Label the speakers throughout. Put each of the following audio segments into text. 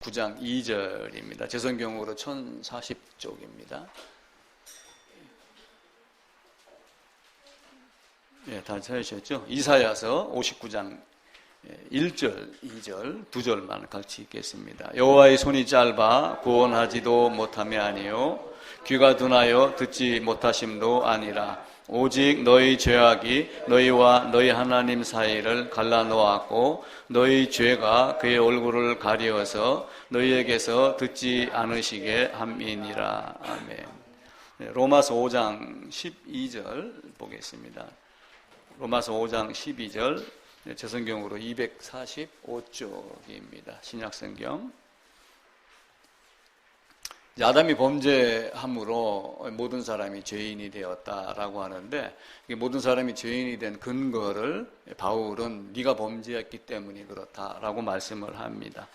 Speaker 1: 9장 2절입니다. 제 성경으로 1040쪽입니다. 예, 다 찾으셨죠? 이사야서 59장 1절, 2절, 2절만 같이 읽겠습니다. 여호와의 손이 짧아 구원하지도 못함이 아니요 귀가 둔하여 듣지 못하심도 아니라 오직 너희 죄악이 너희와 너희 하나님 사이를 갈라놓았고 너희 죄가 그의 얼굴을 가리어서 너희에게서 듣지 않으시게 함이니라. 아멘. 로마서 5장 12절 보겠습니다. 로마서 5장 12절, 제 성경으로 245쪽입니다. 신약성경. 아담이 범죄함으로 모든 사람이 죄인이 되었다라고 하는데, 모든 사람이 죄인이 된 근거를 바울은 네가 범죄했기 때문이 그렇다라고 말씀을 합니다.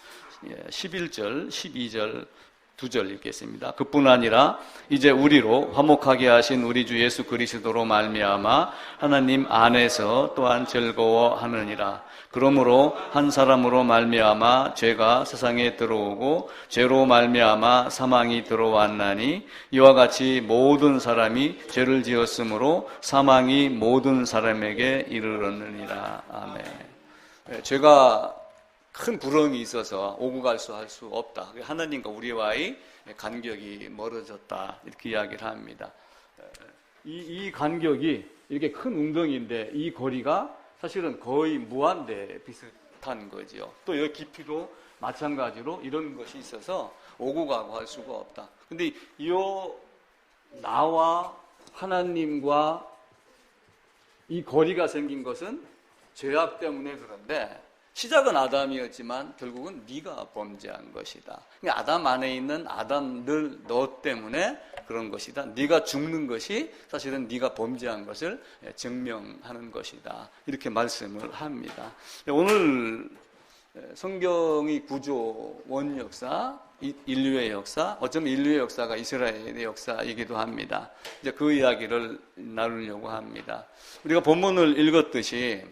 Speaker 1: 11절, 12절 2절 읽겠습니다. 그뿐 아니라 이제 우리로 화목하게 하신 우리 주 예수 그리스도로 말미암아 하나님 안에서 또한 즐거워하느니라. 그러므로 한 사람으로 말미암아 죄가 세상에 들어오고 죄로 말미암아 사망이 들어왔나니 이와 같이 모든 사람이 죄를 지었으므로 사망이 모든 사람에게 이르렀느니라. 아멘. 죄가 큰 불응이 있어서 오고 갈 수 할 수 없다. 하나님과 우리와의 간격이 멀어졌다. 이렇게 이야기를 합니다. 이 간격이 이렇게 큰 웅덩이인데 이 거리가 사실은 거의 무한대 비슷한 거죠. 또 여기 깊이도 마찬가지로 이런 것이 있어서 오고 가고 할 수가 없다. 근데 이 나와 하나님과 이 거리가 생긴 것은 죄악 때문에 그런데 시작은 아담이었지만 결국은 네가 범죄한 것이다. 아담 안에 있는 아담 너 때문에 그런 것이다. 네가 죽는 것이 사실은 네가 범죄한 것을 증명하는 것이다. 이렇게 말씀을 합니다. 오늘 성경의 구조, 원역사, 인류의 역사, 어쩌면 인류의 역사가 이스라엘의 역사이기도 합니다. 이제 그 이야기를 나누려고 합니다. 우리가 본문을 읽었듯이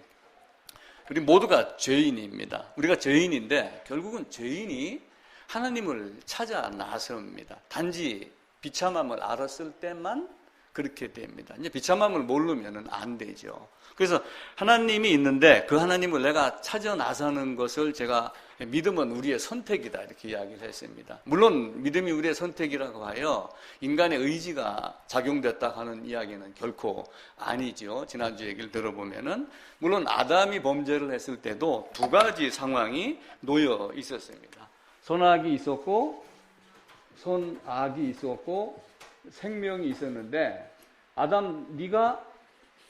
Speaker 1: 우리 모두가 죄인입니다. 우리가 죄인인데 결국은 죄인이 하나님을 찾아 나섭니다. 단지 비참함을 알았을 때만 그렇게 됩니다. 이제 비참함을 모르면 안 되죠. 그래서 하나님이 있는데 그 하나님을 내가 찾아 나서는 것을 제가 믿음은 우리의 선택이다 이렇게 이야기를 했습니다. 물론 믿음이 우리의 선택이라고 하여 인간의 의지가 작용됐다 하는 이야기는 결코 아니죠. 지난주 얘기를 들어보면은 물론 아담이 범죄를 했을 때도 두 가지 상황이 놓여 있었습니다. 선악이 있었고 선악이 있었고 생명이 있었는데 아담 네가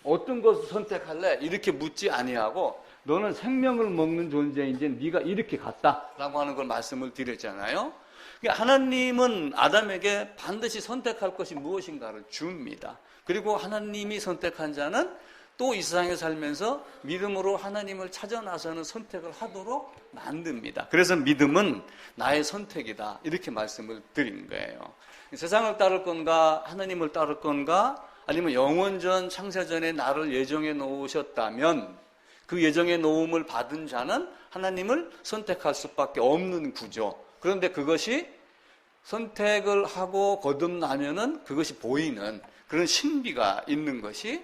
Speaker 1: 어떤 것을 선택할래? 이렇게 묻지 아니하고 너는 생명을 먹는 존재인지 네가 이렇게 갔다라고 하는 걸 말씀을 드렸잖아요. 그러니까 하나님은 아담에게 반드시 선택할 것이 무엇인가를 줍니다. 그리고 하나님이 선택한 자는 또 이 세상에 살면서 믿음으로 하나님을 찾아 나서는 선택을 하도록 만듭니다. 그래서 믿음은 나의 선택이다 이렇게 말씀을 드린 거예요. 세상을 따를 건가 하나님을 따를 건가 아니면 영원전 창세전에 나를 예정해 놓으셨다면 그 예정해 놓음을 받은 자는 하나님을 선택할 수밖에 없는 구조. 그런데 그것이 선택을 하고 거듭나면은 그것이 보이는 그런 신비가 있는 것이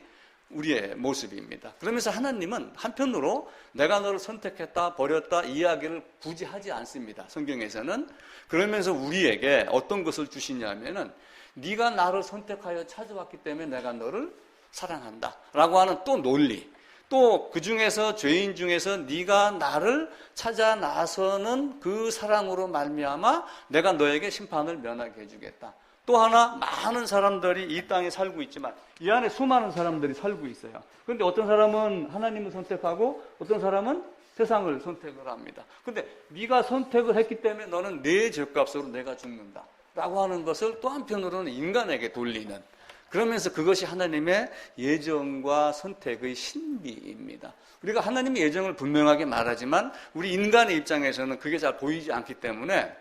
Speaker 1: 우리의 모습입니다. 그러면서 하나님은 한편으로 내가 너를 선택했다 버렸다 이야기를 굳이 하지 않습니다. 성경에서는. 그러면서 우리에게 어떤 것을 주시냐면은 네가 나를 선택하여 찾아왔기 때문에 내가 너를 사랑한다 라고 하는 또 논리, 또 그 중에서 죄인 중에서 네가 나를 찾아 나서는 그 사랑으로 말미암아 내가 너에게 심판을 면하게 해주겠다. 또 하나 많은 사람들이 이 땅에 살고 있지만 이 안에 수많은 사람들이 살고 있어요. 그런데 어떤 사람은 하나님을 선택하고 어떤 사람은 세상을 선택을 합니다. 그런데 네가 선택을 했기 때문에 너는 내 죄값으로 내가 죽는다 라고 하는 것을 또 한편으로는 인간에게 돌리는, 그러면서 그것이 하나님의 예정과 선택의 신비입니다. 우리가 하나님의 예정을 분명하게 말하지만 우리 인간의 입장에서는 그게 잘 보이지 않기 때문에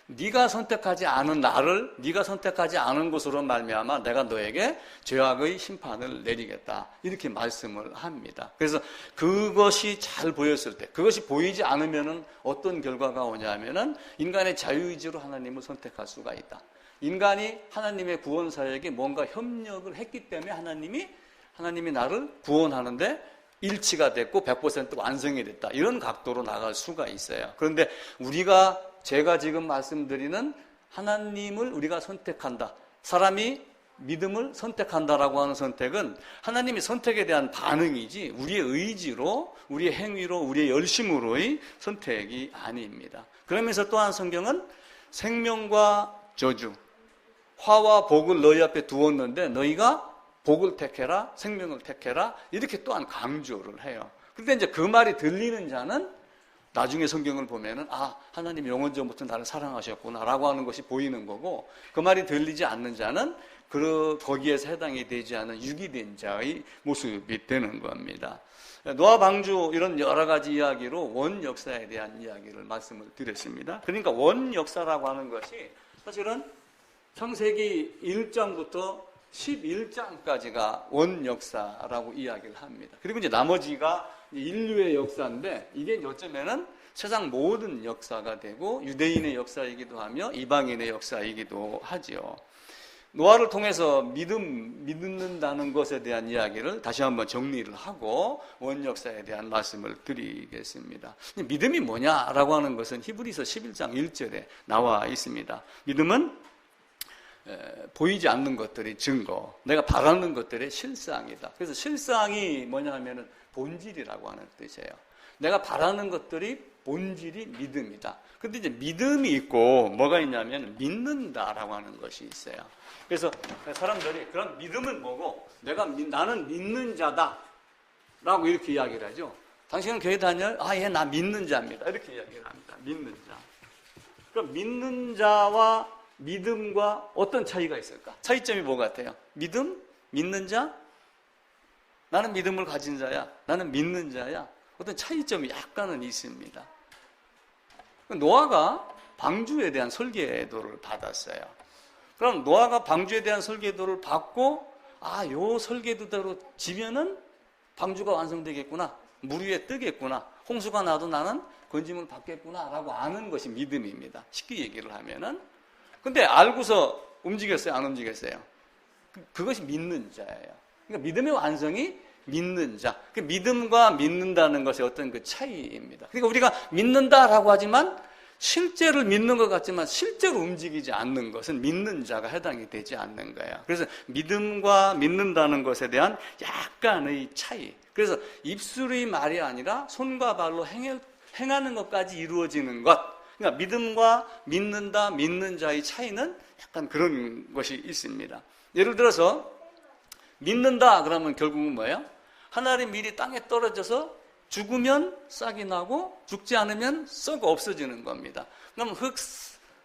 Speaker 1: 네가 선택하지 않은 나를 네가 선택하지 않은 것으로 말미암아 내가 너에게 죄악의 심판을 내리겠다. 이렇게 말씀을 합니다. 그래서 그것이 잘 보였을 때, 그것이 보이지 않으면은 어떤 결과가 오냐면은 인간의 자유의지로 하나님을 선택할 수가 있다. 인간이 하나님의 구원사역에 뭔가 협력을 했기 때문에 하나님이 나를 구원하는데 일치가 됐고 100% 완성이 됐다. 이런 각도로 나갈 수가 있어요. 그런데 제가 지금 말씀드리는 하나님을 우리가 선택한다. 사람이 믿음을 선택한다라고 하는 선택은 하나님의 선택에 대한 반응이지 우리의 의지로, 우리의 행위로, 우리의 열심으로의 선택이 아닙니다. 그러면서 또한 성경은 생명과 저주, 화와 복을 너희 앞에 두었는데 너희가 복을 택해라, 생명을 택해라, 이렇게 또한 강조를 해요. 그런데 이제 그 말이 들리는 자는 나중에 성경을 보면은 하나님 영원전부터 나를 사랑하셨구나라고 하는 것이 보이는 거고, 그 말이 들리지 않는 자는 거기에서 해당이 되지 않은 유기된 자의 모습이 되는 겁니다. 노아 방주 이런 여러 가지 이야기로 원 역사에 대한 이야기를 말씀을 드렸습니다. 그러니까 원 역사라고 하는 것이 사실은 창세기 1장부터 11장까지가 원 역사라고 이야기를 합니다. 그리고 이제 나머지가 인류의 역사인데, 이게 어쩌면은 세상 모든 역사가 되고 유대인의 역사이기도 하며 이방인의 역사이기도 하죠. 노아를 통해서 믿는다는 것에 대한 이야기를 다시 한번 정리를 하고 원 역사에 대한 말씀을 드리겠습니다. 믿음이 뭐냐라고 하는 것은 히브리서 11장 1절에 나와 있습니다. 믿음은 보이지 않는 것들이 증거, 내가 바라는 것들의 실상이다. 그래서 실상이 뭐냐 하면은 본질이라고 하는 뜻이에요. 내가 바라는 것들이 본질이 믿음이다. 근데 이제 믿음이 있고 뭐가 있냐면 믿는다라고 하는 것이 있어요. 그래서 사람들이 그럼 믿음은 뭐고, 나는 믿는 자다 라고 이렇게 이야기를 하죠. 당신은 교회 다녀요? 나 믿는 자입니다. 이렇게 이야기를 합니다. 믿는 자. 그럼 믿는 자와 믿음과 어떤 차이가 있을까? 차이점이 뭐 같아요? 믿는 자? 나는 믿음을 가진 자야. 나는 믿는 자야. 어떤 차이점이 약간은 있습니다. 노아가 방주에 대한 설계도를 받았어요. 그럼 노아가 방주에 대한 설계도를 받고 요 설계도대로 지면은 방주가 완성되겠구나. 물 위에 뜨겠구나. 홍수가 나도 나는 건짐을 받겠구나 라고 아는 것이 믿음입니다. 쉽게 얘기를 하면은. 근데 알고서 움직였어요? 안 움직였어요? 그것이 믿는 자예요. 그러니까 믿음의 완성이 믿는 자. 그 믿음과 믿는다는 것의 어떤 그 차이입니다. 그러니까 우리가 믿는다라고 하지만 실제를 믿는 것 같지만 실제로 움직이지 않는 것은 믿는 자가 해당이 되지 않는 거예요. 그래서 믿음과 믿는다는 것에 대한 약간의 차이. 그래서 입술의 말이 아니라 손과 발로 행하는 것까지 이루어지는 것. 그러니까 믿음과 믿는 자의 차이는 약간 그런 것이 있습니다. 예를 들어서 믿는다 그러면 결국은 뭐예요? 하나님 밀이 땅에 떨어져서 죽으면 싹이 나고 죽지 않으면 썩어 없어지는 겁니다. 그럼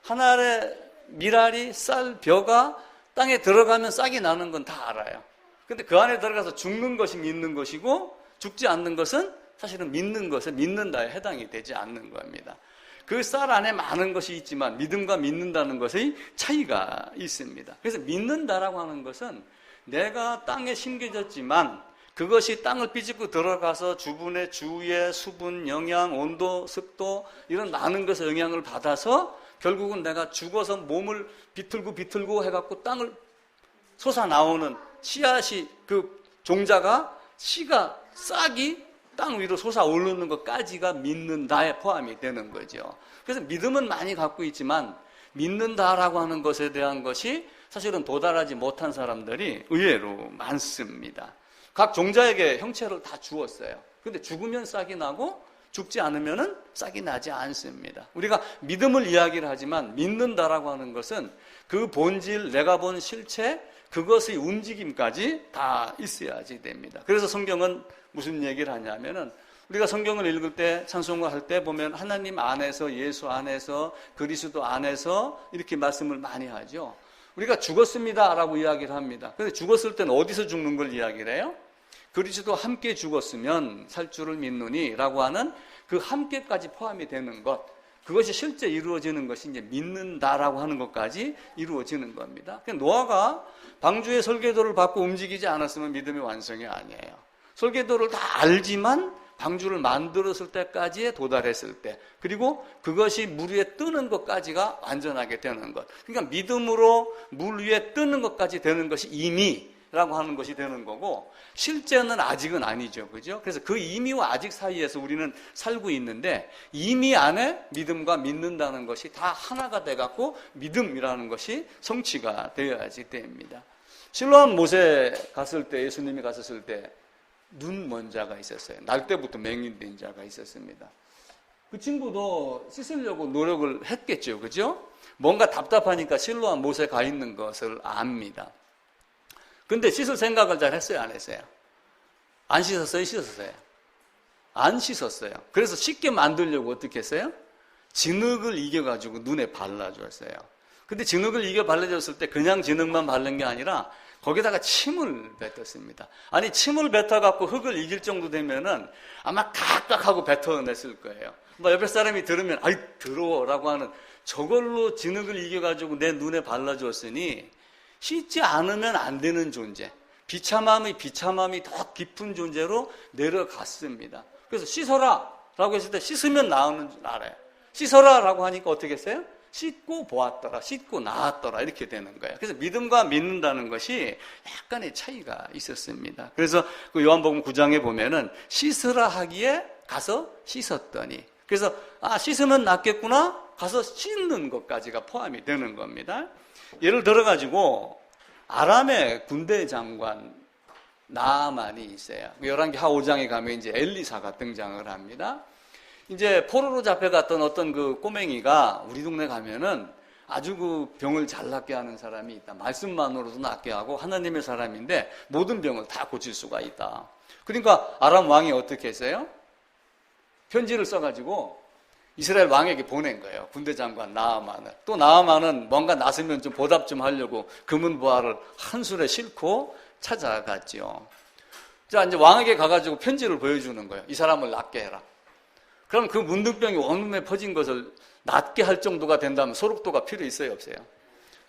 Speaker 1: 하나의 밀알이 쌀 벼가 땅에 들어가면 싹이 나는 건 다 알아요. 근데 그 안에 들어가서 죽는 것이 믿는 것이고 죽지 않는 것은 사실은 믿는다에 해당이 되지 않는 겁니다. 그 쌀 안에 많은 것이 있지만 믿음과 믿는다는 것의 차이가 있습니다. 그래서 믿는다라고 하는 것은 내가 땅에 심겨졌지만 그것이 땅을 삐집고 들어가서 주변의 주위의 수분, 영양, 온도, 습도 이런 많은 것에 영향을 받아서 결국은 내가 죽어서 몸을 비틀고 해갖고 땅을 솟아나오는 씨앗이 그 종자가 씨가 싹이 땅 위로 솟아오르는 것까지가 믿는다에 포함이 되는 거죠. 그래서 믿음은 많이 갖고 있지만 믿는다라고 하는 것에 대한 것이 사실은 도달하지 못한 사람들이 의외로 많습니다. 각 종자에게 형체를 다 주었어요. 근데 죽으면 싹이 나고 죽지 않으면 싹이 나지 않습니다. 우리가 믿음을 이야기를 하지만 믿는다라고 하는 것은 그 본질, 내가 본 실체, 그것의 움직임까지 다 있어야지 됩니다. 그래서 성경은 무슨 얘기를 하냐면은 우리가 성경을 읽을 때 찬송을 할 때 보면 하나님 안에서, 예수 안에서, 그리스도 안에서 이렇게 말씀을 많이 하죠. 우리가 죽었습니다라고 이야기를 합니다. 근데 죽었을 때는 어디서 죽는 걸 이야기를 해요? 그리스도와 함께 죽었으면 살 줄을 믿노니 라고 하는 그 함께까지 포함이 되는 것, 그것이 실제 이루어지는 것이 이제 믿는다라고 하는 것까지 이루어지는 겁니다. 그러니까 노아가 방주의 설계도를 받고 움직이지 않았으면 믿음의 완성이 아니에요. 설계도를 다 알지만 방주를 만들었을 때까지에 도달했을 때, 그리고 그것이 물 위에 뜨는 것까지가 완전하게 되는 것. 그러니까 믿음으로 물 위에 뜨는 것까지 되는 것이 임의라고 하는 것이 되는 거고, 실제는 아직은 아니죠. 그죠? 그래서 그 임의와 아직 사이에서 우리는 살고 있는데, 임의 안에 믿음과 믿는다는 것이 다 하나가 돼갖고 믿음이라는 것이 성취가 되어야지 됩니다. 실로암 못에 갔을 때, 예수님이 갔었을 때 눈 먼 자가 있었어요. 날 때부터 맹인된 자가 있었습니다. 그 친구도 씻으려고 노력을 했겠죠. 그죠? 뭔가 답답하니까 실로암 못에 가 있는 것을 압니다. 근데 씻을 생각을 잘 했어요? 안 했어요? 안 씻었어요? 씻었어요? 안 씻었어요. 그래서 쉽게 만들려고 어떻게 했어요? 진흙을 이겨가지고 눈에 발라줬어요. 근데 진흙을 이겨 발라줬을 때 그냥 진흙만 바른 게 아니라 거기다가 침을 뱉었습니다. 아니, 침을 뱉어갖고 흙을 이길 정도 되면은 아마 각각하고 뱉어냈을 거예요. 뭐 옆에 사람이 들으면, 아이, 더러워라고 하는, 저걸로 진흙을 이겨가지고 내 눈에 발라줬으니 씻지 않으면 안 되는 존재, 비참함이 더 깊은 존재로 내려갔습니다. 그래서 씻어라 라고 했을 때 씻으면 나오는 줄 알아요. 씻어라 라고 하니까 어떻게 했어요? 씻고 보았더라, 씻고 나았더라, 이렇게 되는 거예요. 그래서 믿음과 믿는다는 것이 약간의 차이가 있었습니다. 그래서 그 요한복음 9장에 보면은 씻으라 하기에 가서 씻었더니, 그래서 씻으면 낫겠구나, 가서 씻는 것까지가 포함이 되는 겁니다. 예를 들어가지고 아람의 군대 장관 나아만이 있어요. 열왕기하 5장에 가면 이제 엘리사가 등장을 합니다. 이제 포로로 잡혀갔던 어떤 그 꼬맹이가 우리 동네 가면은 아주 그 병을 잘 낫게 하는 사람이 있다. 말씀만으로도 낫게 하고 하나님의 사람인데 모든 병을 다 고칠 수가 있다. 그러니까 아람 왕이 어떻게 했어요? 편지를 써가지고 이스라엘 왕에게 보낸 거예요. 군대 장관 나아만을. 또 나아만은 뭔가 나서면 좀 보답 좀 하려고 금은보화를 한 술에 싣고 찾아갔죠. 자, 이제 왕에게 가가지고 편지를 보여주는 거예요. 이 사람을 낫게 해라. 그럼 그 문둥병이 온몸에 퍼진 것을 낫게 할 정도가 된다면 소록도가 필요 있어요, 없어요?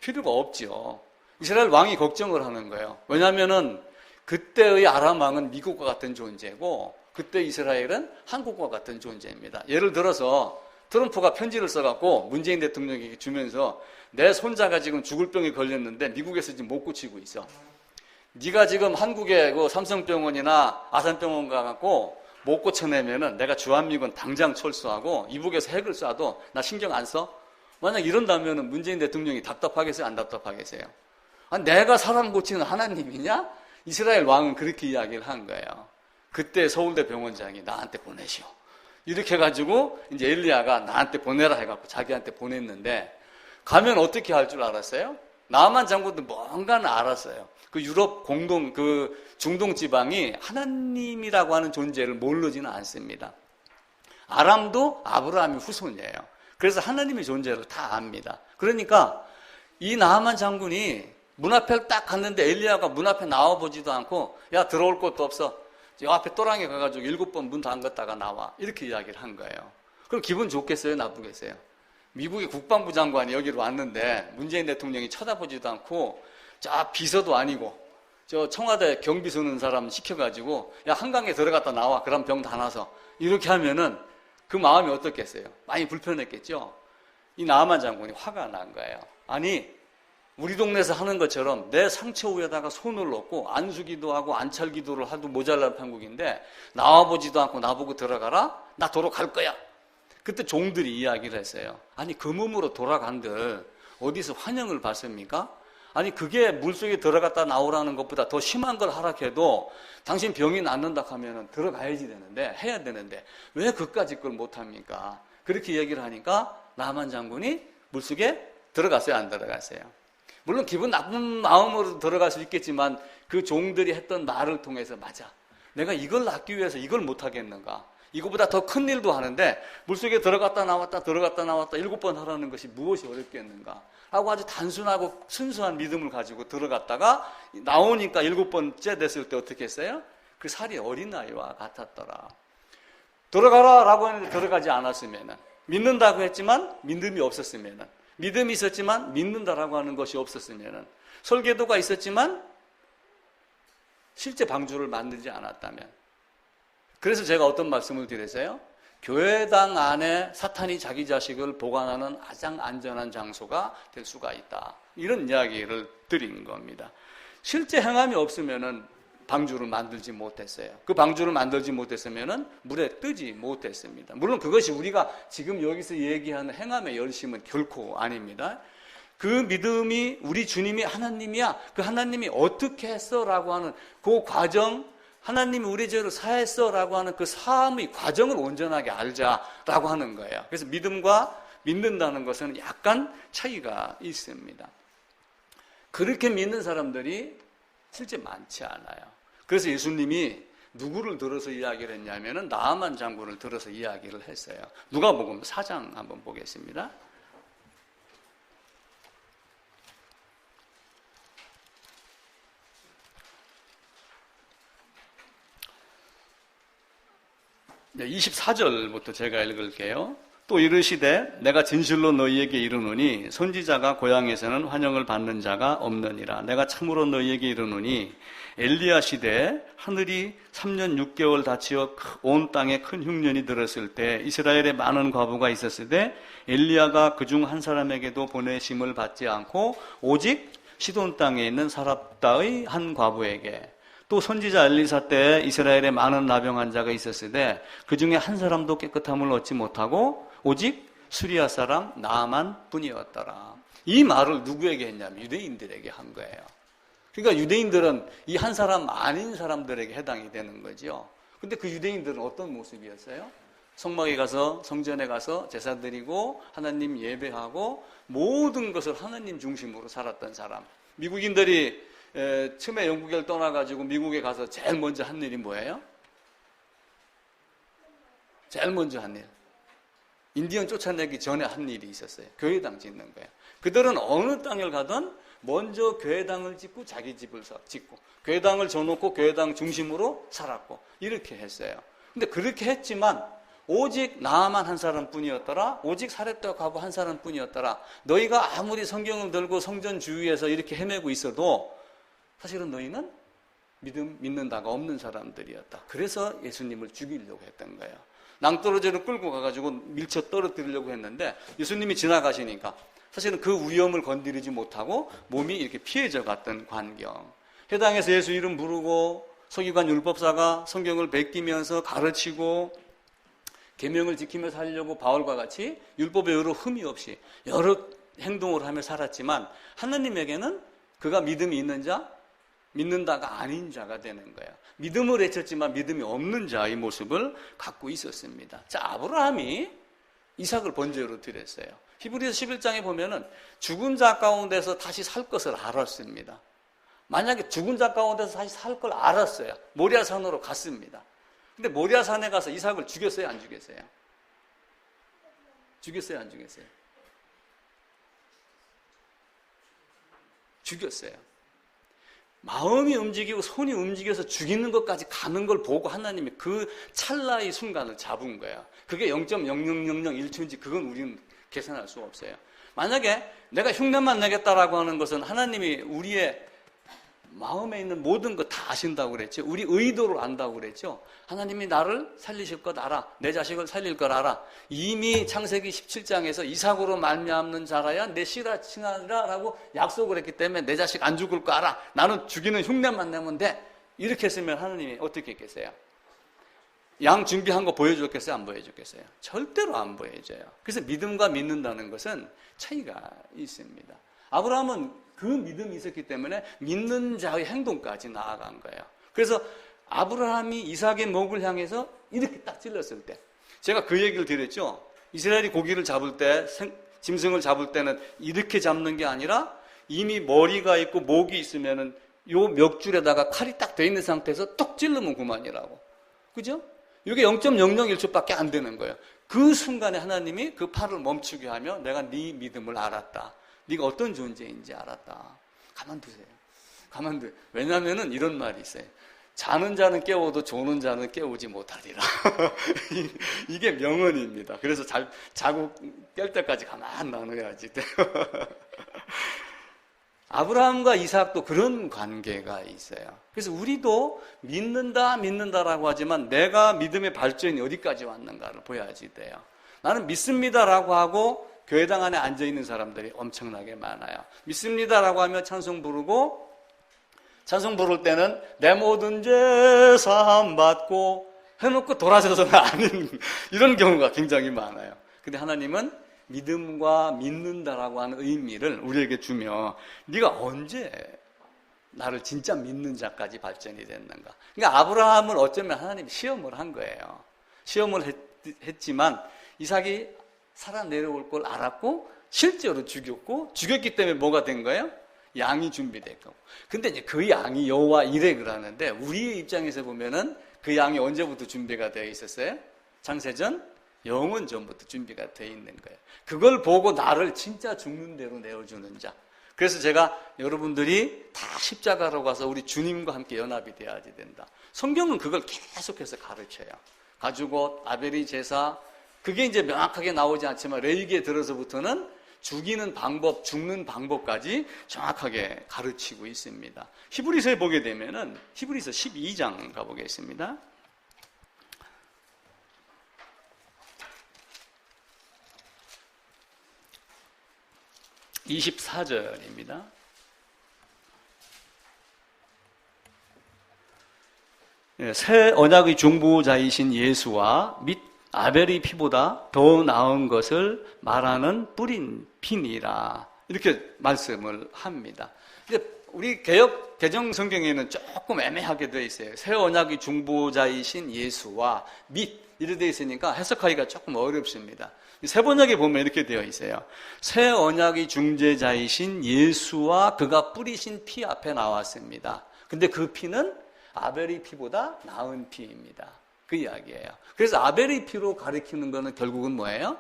Speaker 1: 필요가 없죠. 이스라엘 왕이 걱정을 하는 거예요. 왜냐하면은 그때의 아람 왕은 미국과 같은 존재고 그때 이스라엘은 한국과 같은 존재입니다. 예를 들어서 트럼프가 편지를 써갖고 문재인 대통령에게 주면서 내 손자가 지금 죽을 병에 걸렸는데 미국에서 지금 못 고치고 있어. 네가 지금 한국의 그 삼성병원이나 아산병원 가갖고 못 고쳐내면은 내가 주한미군 당장 철수하고 이북에서 핵을 쏴도 나 신경 안 써? 만약 이런다면은 문재인 대통령이 답답하겠어요? 안 답답하겠어요? 내가 사람 고치는 하나님이냐? 이스라엘 왕은 그렇게 이야기를 한 거예요. 그때 서울대 병원장이 나한테 보내시오. 이렇게 해가지고 이제 엘리야가 나한테 보내라 해갖고 자기한테 보냈는데 가면 어떻게 할 줄 알았어요? 나만 장군도 뭔가는 알았어요. 그 유럽 공동, 그 중동 지방이 하나님이라고 하는 존재를 모르지는 않습니다. 아람도 아브라함의 후손이에요. 그래서 하나님의 존재를 다 압니다. 그러니까 이 나하만 장군이 문 앞에 딱 갔는데 엘리야가 문 앞에 나와보지도 않고 야, 들어올 곳도 없어. 요 앞에 또랑에 가가지고 7번 문 담갔다가 나와. 이렇게 이야기를 한 거예요. 그럼 기분 좋겠어요? 나쁘겠어요? 미국의 국방부 장관이 여기로 왔는데 문재인 대통령이 쳐다보지도 않고 자, 비서도 아니고 저 청와대 경비 서는 사람 시켜가지고 야, 한강에 들어갔다 나와. 그럼 병 다 나서. 이렇게 하면은 그 마음이 어떻겠어요? 많이 불편했겠죠? 이 나하만 장군이 화가 난 거예요. 아니, 우리 동네에서 하는 것처럼 내 상처 위에다가 손을 놓고 안수기도 하고 안찰기도를 하도 모자란 판국인데 나와보지도 않고 나보고 들어가라? 나 도로 갈 거야. 그때 종들이 이야기를 했어요. 아니, 그 몸으로 돌아간들 어디서 환영을 받습니까? 아니, 그게 물속에 들어갔다 나오라는 것보다 더 심한 걸 하락해도 당신 병이 낫는다 하면 들어가야지 되는데, 해야 되는데 왜 그까짓 걸 못합니까? 그렇게 얘기를 하니까 나하만 장군이 물속에 들어갔어요? 안 들어갔어요? 물론 기분 나쁜 마음으로 들어갈 수 있겠지만 그 종들이 했던 말을 통해서 맞아, 내가 이걸 낫기 위해서 이걸 못하겠는가? 이거보다 더 큰 일도 하는데 물속에 들어갔다 나왔다 7번 하라는 것이 무엇이 어렵겠는가 하고 아주 단순하고 순수한 믿음을 가지고 들어갔다가 나오니까 7번째 됐을 때 어떻게 했어요? 그 살이 어린아이와 같았더라. 들어가라 라고 했는데 들어가지 않았으면 믿는다고 했지만 믿음이 없었으면은, 믿음이 있었지만 믿는다라고 하는 것이 없었으면은, 설계도가 있었지만 실제 방주를 만들지 않았다면. 그래서 제가 어떤 말씀을 드렸어요? 교회당 안에 사탄이 자기 자식을 보관하는 가장 안전한 장소가 될 수가 있다. 이런 이야기를 드린 겁니다. 실제 행함이 없으면은 방주를 만들지 못했어요. 그 방주를 만들지 못했으면은 물에 뜨지 못했습니다. 물론 그것이 우리가 지금 여기서 얘기하는 행함의 열심은 결코 아닙니다. 그 믿음이 우리 주님이 하나님이야. 그 하나님이 어떻게 했어? 라고 하는 그 과정, 하나님이 우리 죄를 사했어 라고 하는 그 사함의 과정을 온전하게 알자라고 하는 거예요. 그래서 믿음과 믿는다는 것은 약간 차이가 있습니다. 그렇게 믿는 사람들이 실제 많지 않아요. 그래서 예수님이 누구를 들어서 이야기를 했냐면은 나아만 장군을 들어서 이야기를 했어요. 누가복음 4장 한번 보겠습니다. 네, 24절부터 제가 읽을게요. 또 이르시되 내가 진실로 너희에게 이르노니 선지자가 고향에서는 환영을 받는 자가 없느니라. 내가 참으로 너희에게 이르노니 엘리야 시대에 하늘이 3년 6개월 닫히어 온 땅에 큰 흉년이 들었을 때 이스라엘에 많은 과부가 있었을 때 엘리야가 그중 한 사람에게도 보내심을 받지 않고 오직 시돈 땅에 있는 사랍다의 한 과부에게, 또 선지자 엘리사 때 이스라엘에 많은 나병 환자가 있었을 때 그 중에 한 사람도 깨끗함을 얻지 못하고 오직 수리아 사람 나아만 뿐이었더라. 이 말을 누구에게 했냐면 유대인들에게 한 거예요. 그러니까 유대인들은 이 한 사람 아닌 사람들에게 해당이 되는 거죠. 근데 그 유대인들은 어떤 모습이었어요? 성막에 가서, 성전에 가서 제사 드리고 하나님 예배하고 모든 것을 하나님 중심으로 살았던 사람. 미국인들이 처음에 영국을 떠나가지고 미국에 가서 제일 먼저 한 일이 뭐예요? 제일 먼저 한 일. 인디언 쫓아내기 전에 한 일이 있었어요. 교회당 짓는 거예요. 그들은 어느 땅을 가든 먼저 교회당을 짓고 자기 집을 짓고 교회당을 져놓고 교회당 중심으로 살았고 이렇게 했어요. 근데 그렇게 했지만 오직 나아만 한 사람뿐이었더라. 오직 사렙다 과부 한 사람뿐이었더라. 너희가 아무리 성경을 들고 성전 주위에서 이렇게 헤매고 있어도 사실은 너희는 믿는다가 없는 사람들이었다. 그래서 예수님을 죽이려고 했던 거예요. 낭떠러지를 끌고 가가지고 밀쳐 떨어뜨리려고 했는데 예수님이 지나가시니까 사실은 그 위험을 건드리지 못하고 몸이 이렇게 피해져 갔던 광경. 회당에서 예수 이름 부르고 서기관 율법사가 성경을 베끼면서 가르치고 계명을 지키며 살려고 바울과 같이 율법에 여러 흠이 없이 여러 행동을 하며 살았지만 하나님에게는 그가 믿음이 있는 자, 믿는다가 아닌 자가 되는 거예요. 믿음을 외쳤지만 믿음이 없는 자의 모습을 갖고 있었습니다. 자, 아브라함이 이삭을 번제로 드렸어요. 히브리서 11장에 보면은 죽은 자 가운데서 다시 살 것을 알았습니다. 만약에 죽은 자 가운데서 다시 살 걸 알았어요. 모리아산으로 갔습니다. 근데 모리아산에 가서 이삭을 죽였어요, 안 죽였어요? 죽였어요, 안 죽였어요? 죽였어요. 마음이 움직이고 손이 움직여서 죽이는 것까지 가는 걸 보고 하나님이 그 찰나의 순간을 잡은 거예요. 그게 0.00001초인지 그건 우리는 계산할 수 없어요. 만약에 내가 흉내만 내겠다라고 하는 것은 하나님이 우리의 마음에 있는 모든 것 다 아신다고 그랬죠. 우리 의도를 안다고 그랬죠. 하나님이 나를 살리실 것 알아. 내 자식을 살릴 걸 알아. 이미 창세기 17장에서 이삭으로 말미암는 자라야 내 씨라 칭하리라라고 약속을 했기 때문에 내 자식 안 죽을 거 알아. 나는 죽이는 흉내만 내면 돼. 이렇게 했으면 하나님이 어떻게 했겠어요? 양 준비한 거 보여줬겠어요? 안 보여줬겠어요? 절대로 안 보여줘요. 그래서 믿음과 믿는다는 것은 차이가 있습니다. 아브라함은 그 믿음이 있었기 때문에 믿는 자의 행동까지 나아간 거예요. 그래서 아브라함이 이삭의 목을 향해서 이렇게 딱 찔렀을 때, 제가 그 얘기를 드렸죠. 이스라엘이 고기를 잡을 때, 짐승을 잡을 때는 이렇게 잡는 게 아니라 이미 머리가 있고 목이 있으면은 요 멱줄에다가 칼이 딱 돼 있는 상태에서 뚝 찔르면 그만이라고. 그죠? 이게 0.001초밖에 안 되는 거예요. 그 순간에 하나님이 그 팔을 멈추게 하며 내가 네 믿음을 알았다. 네가 어떤 존재인지 알았다. 가만두세요. 가만두세요. 왜냐하면은 이런 말이 있어요. 자는 자는 깨워도 조는 자는 깨우지 못하리라. 이게 명언입니다. 그래서 자고 깰 때까지 가만 나눠야지. 아브라함과 이삭도 그런 관계가 있어요. 그래서 우리도 믿는다라고 하지만 내가 믿음의 발전이 어디까지 왔는가를 보여야지 돼요. 나는 믿습니다라고 하고 교회당 안에 앉아있는 사람들이 엄청나게 많아요. 믿습니다라고 하면 찬송 부르고, 찬송 부를 때는 내 모든 죄 사함 받고 해놓고 돌아서서는 아닌 이런 경우가 굉장히 많아요. 근데 하나님은 믿음과 믿는다라고 하는 의미를 우리에게 주며 네가 언제 나를 진짜 믿는 자까지 발전이 됐는가. 그러니까 아브라함은 어쩌면 하나님이 시험을 한 거예요. 시험을 했지만 이삭이 살아 내려올 걸 알았고 실제로 죽였기 때문에 뭐가 된 거예요? 양이 준비됐고. 근데 이제 그 양이 여호와 이레 그러는데 우리의 입장에서 보면은 그 양이 언제부터 준비가 되어 있었어요? 창세전 영원 전부터 준비가 되어 있는 거예요. 그걸 보고 나를 진짜 죽는 대로 내어주는 자. 그래서 제가 여러분들이 다 십자가로 가서 우리 주님과 함께 연합이 되어야지 된다. 성경은 그걸 계속해서 가르쳐요. 가죽옷, 아벨의 제사, 그게 이제 명확하게 나오지 않지만 레위기에 들어서부터는 죽이는 방법, 죽는 방법까지 정확하게 가르치고 있습니다. 히브리서에 보게 되면은 히브리서 12장 가보겠습니다. 24절입니다. 새 언약의 중보자이신 예수와 및 아벨의 피보다 더 나은 것을 말하는 뿌린 피니라. 이렇게 말씀을 합니다. 근데 우리 개역 개정 성경에는 조금 애매하게 되어 있어요. 새 언약의 중보자이신 예수와 및 이렇게 되어 있으니까 해석하기가 조금 어렵습니다. 새 번역에 보면 이렇게 되어 있어요. 새 언약의 중재자이신 예수와 그가 뿌리신 피 앞에 나왔습니다. 근데 그 피는 아벨의 피보다 나은 피입니다. 그 이야기예요. 그래서 아벨의 피로 가리키는 거는 결국은 뭐예요?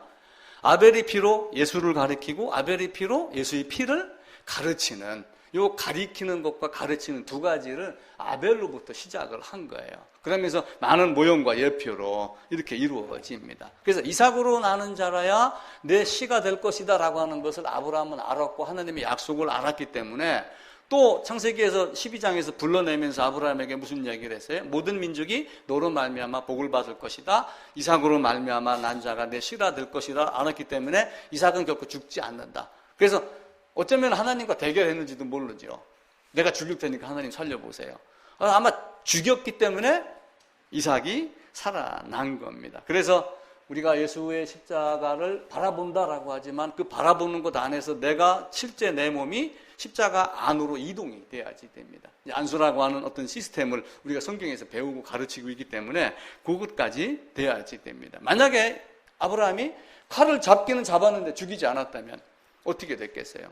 Speaker 1: 아벨의 피로 예수를 가리키고 아벨의 피로 예수의 피를 가르치는, 요 가리키는 것과 가르치는 두 가지를 아벨로부터 시작을 한 거예요. 그러면서 많은 모형과 예표로 이렇게 이루어집니다. 그래서 이삭으로 나는 자라야 내 씨가 될 것이다 라고 하는 것을 아브라함은 알았고 하나님의 약속을 알았기 때문에 또 창세기에서 12장에서 불러내면서 아브라함에게 무슨 이야기를 했어요? 모든 민족이 너로 말미암아 복을 받을 것이다. 이삭으로 말미암아 난 자가 내 씨가 될 것이다. 알았기 때문에 이삭은 결코 죽지 않는다. 그래서 어쩌면 하나님과 대결했는지도 모르죠. 내가 죽일 테니까 하나님 살려보세요. 아마 죽였기 때문에 이삭이 살아난 겁니다. 그래서 우리가 예수의 십자가를 바라본다라고 하지만 그 바라보는 것 안에서 내가 실제 내 몸이 십자가 안으로 이동이 돼야지 됩니다. 안수라고 하는 어떤 시스템을 우리가 성경에서 배우고 가르치고 있기 때문에 그것까지 돼야지 됩니다. 만약에 아브라함이 칼을 잡기는 잡았는데 죽이지 않았다면 어떻게 됐겠어요?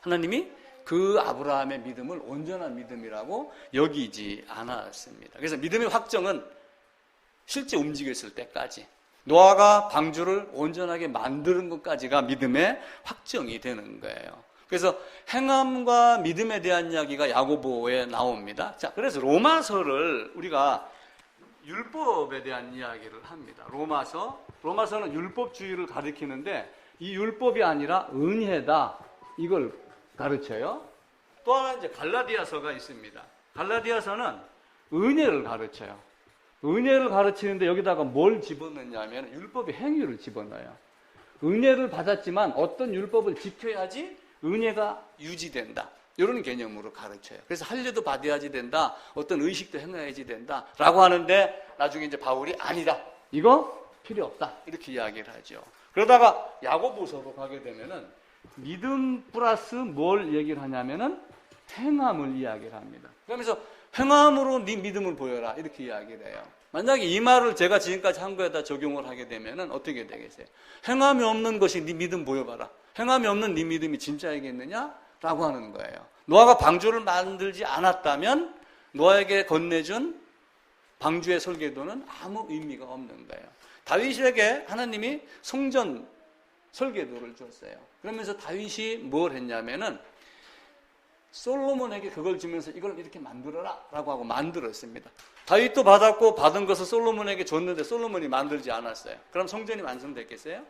Speaker 1: 하나님이 그 아브라함의 믿음을 온전한 믿음이라고 여기지 않았습니다. 그래서 믿음의 확정은 실제 움직였을 때까지, 노아가 방주를 온전하게 만드는 것까지가 믿음의 확정이 되는 거예요. 그래서 행함과 믿음에 대한 이야기가 야고보에 나옵니다. 자, 그래서 로마서를 우리가 율법에 대한 이야기를 합니다. 로마서는 율법주의를 가리키는데 이 율법이 아니라 은혜다, 이걸 가르쳐요. 또 하나 이제 갈라디아서가 있습니다. 갈라디아서는 은혜를 가르쳐요. 은혜를 가르치는데 여기다가 뭘 집어넣냐면 율법의 행위를 집어넣어요. 은혜를 받았지만 어떤 율법을 지켜야지 은혜가 유지된다, 이런 개념으로 가르쳐요. 그래서 할례도 받아야지 된다, 어떤 의식도 행해야지 된다 라고 하는데 나중에 이제 바울이 아니다, 이거 필요 없다, 이렇게 이야기를 하죠. 그러다가 야고보서로 가게 되면은 믿음 플러스 뭘 얘기를 하냐면은 행함을 이야기를 합니다. 그러면서 행함으로 네 믿음을 보여라, 이렇게 이야기를 해요. 만약에 이 말을 제가 지금까지 한 거에다 적용을 하게 되면은 어떻게 되겠어요? 행함이 없는 것이 네 믿음 보여봐라. 행함이 없는 네 믿음이 진짜이겠느냐? 라고 하는 거예요. 노아가 방주를 만들지 않았다면 노아에게 건네준 방주의 설계도는 아무 의미가 없는 거예요. 다윗에게 하나님이 성전 설계도를 줬어요. 그러면서 다윗이 뭘 했냐면은 솔로몬에게 그걸 주면서 이걸 이렇게 만들어라 라고 하고 만들었습니다. 다윗도 받았고 받은 것을 솔로몬에게 줬는데 솔로몬이 만들지 않았어요. 그럼 성전이 완성됐겠어요?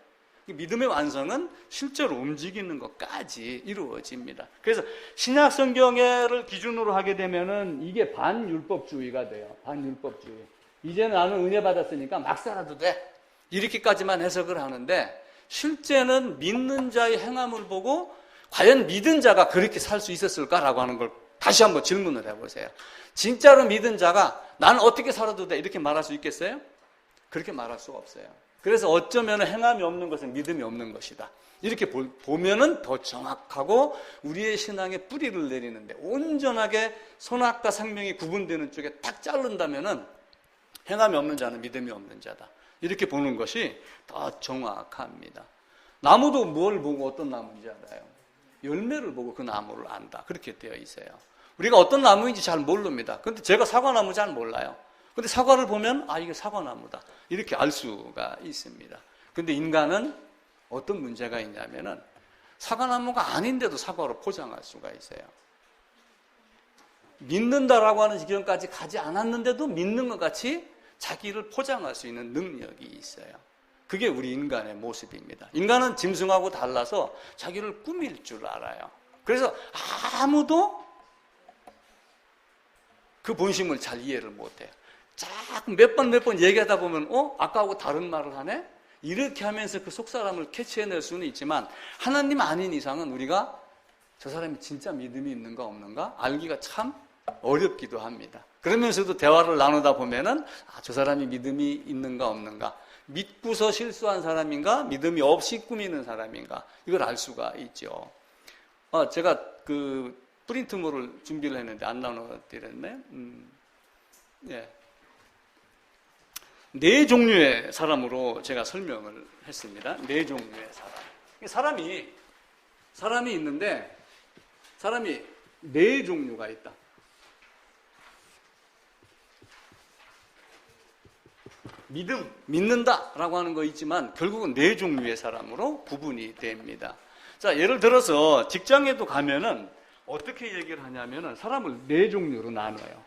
Speaker 1: 믿음의 완성은 실제로 움직이는 것까지 이루어집니다. 그래서 신약 성경을 기준으로 하게 되면은 이게 반율법주의가 돼요. 반율법주의. 이제 나는 은혜 받았으니까 막 살아도 돼. 이렇게까지만 해석을 하는데 실제는 믿는 자의 행함을 보고 과연 믿은 자가 그렇게 살 수 있었을까라고 하는 걸 다시 한번 질문을 해보세요. 진짜로 믿은 자가 나는 어떻게 살아도 돼 이렇게 말할 수 있겠어요? 그렇게 말할 수가 없어요. 그래서 어쩌면 행함이 없는 것은 믿음이 없는 것이다. 이렇게 보면은 더 정확하고 우리의 신앙의 뿌리를 내리는데 온전하게 선악과 생명이 구분되는 쪽에 딱 자른다면은 행함이 없는 자는 믿음이 없는 자다. 이렇게 보는 것이 더 정확합니다. 나무도 뭘 보고 어떤 나무인지 알아요? 열매를 보고 그 나무를 안다. 그렇게 되어 있어요. 우리가 어떤 나무인지 잘 모릅니다. 근데 제가 사과나무 잘 몰라요. 근데 사과를 보면 이게 사과나무다. 이렇게 알 수가 있습니다. 근데 인간은 어떤 문제가 있냐면은 사과나무가 아닌데도 사과로 포장할 수가 있어요. 믿는다라고 하는 지경까지 가지 않았는데도 믿는 것 같이 자기를 포장할 수 있는 능력이 있어요. 그게 우리 인간의 모습입니다. 인간은 짐승하고 달라서 자기를 꾸밀 줄 알아요. 그래서 아무도 그 본심을 잘 이해를 못해요. 자꾸 몇 번 얘기하다 보면 아까하고 다른 말을 하네? 이렇게 하면서 그 속사람을 캐치해낼 수는 있지만 하나님 아닌 이상은 우리가 저 사람이 진짜 믿음이 있는가 없는가 알기가 참 어렵기도 합니다. 그러면서도 대화를 나누다 보면은 저 사람이 믿음이 있는가 없는가 믿고서 실수한 사람인가 믿음이 없이 꾸미는 사람인가 이걸 알 수가 있죠. 제가 그 프린트물을 준비를 했는데 안 나눠드렸네. 예. 네 종류의 사람으로 제가 설명을 했습니다. 네 종류의 사람. 사람이 있는데 사람이 네 종류가 있다. 믿는다라고 하는 거 있지만 결국은 네 종류의 사람으로 구분이 됩니다. 자, 예를 들어서 직장에도 가면은 어떻게 얘기를 하냐면은 사람을 네 종류로 나눠요.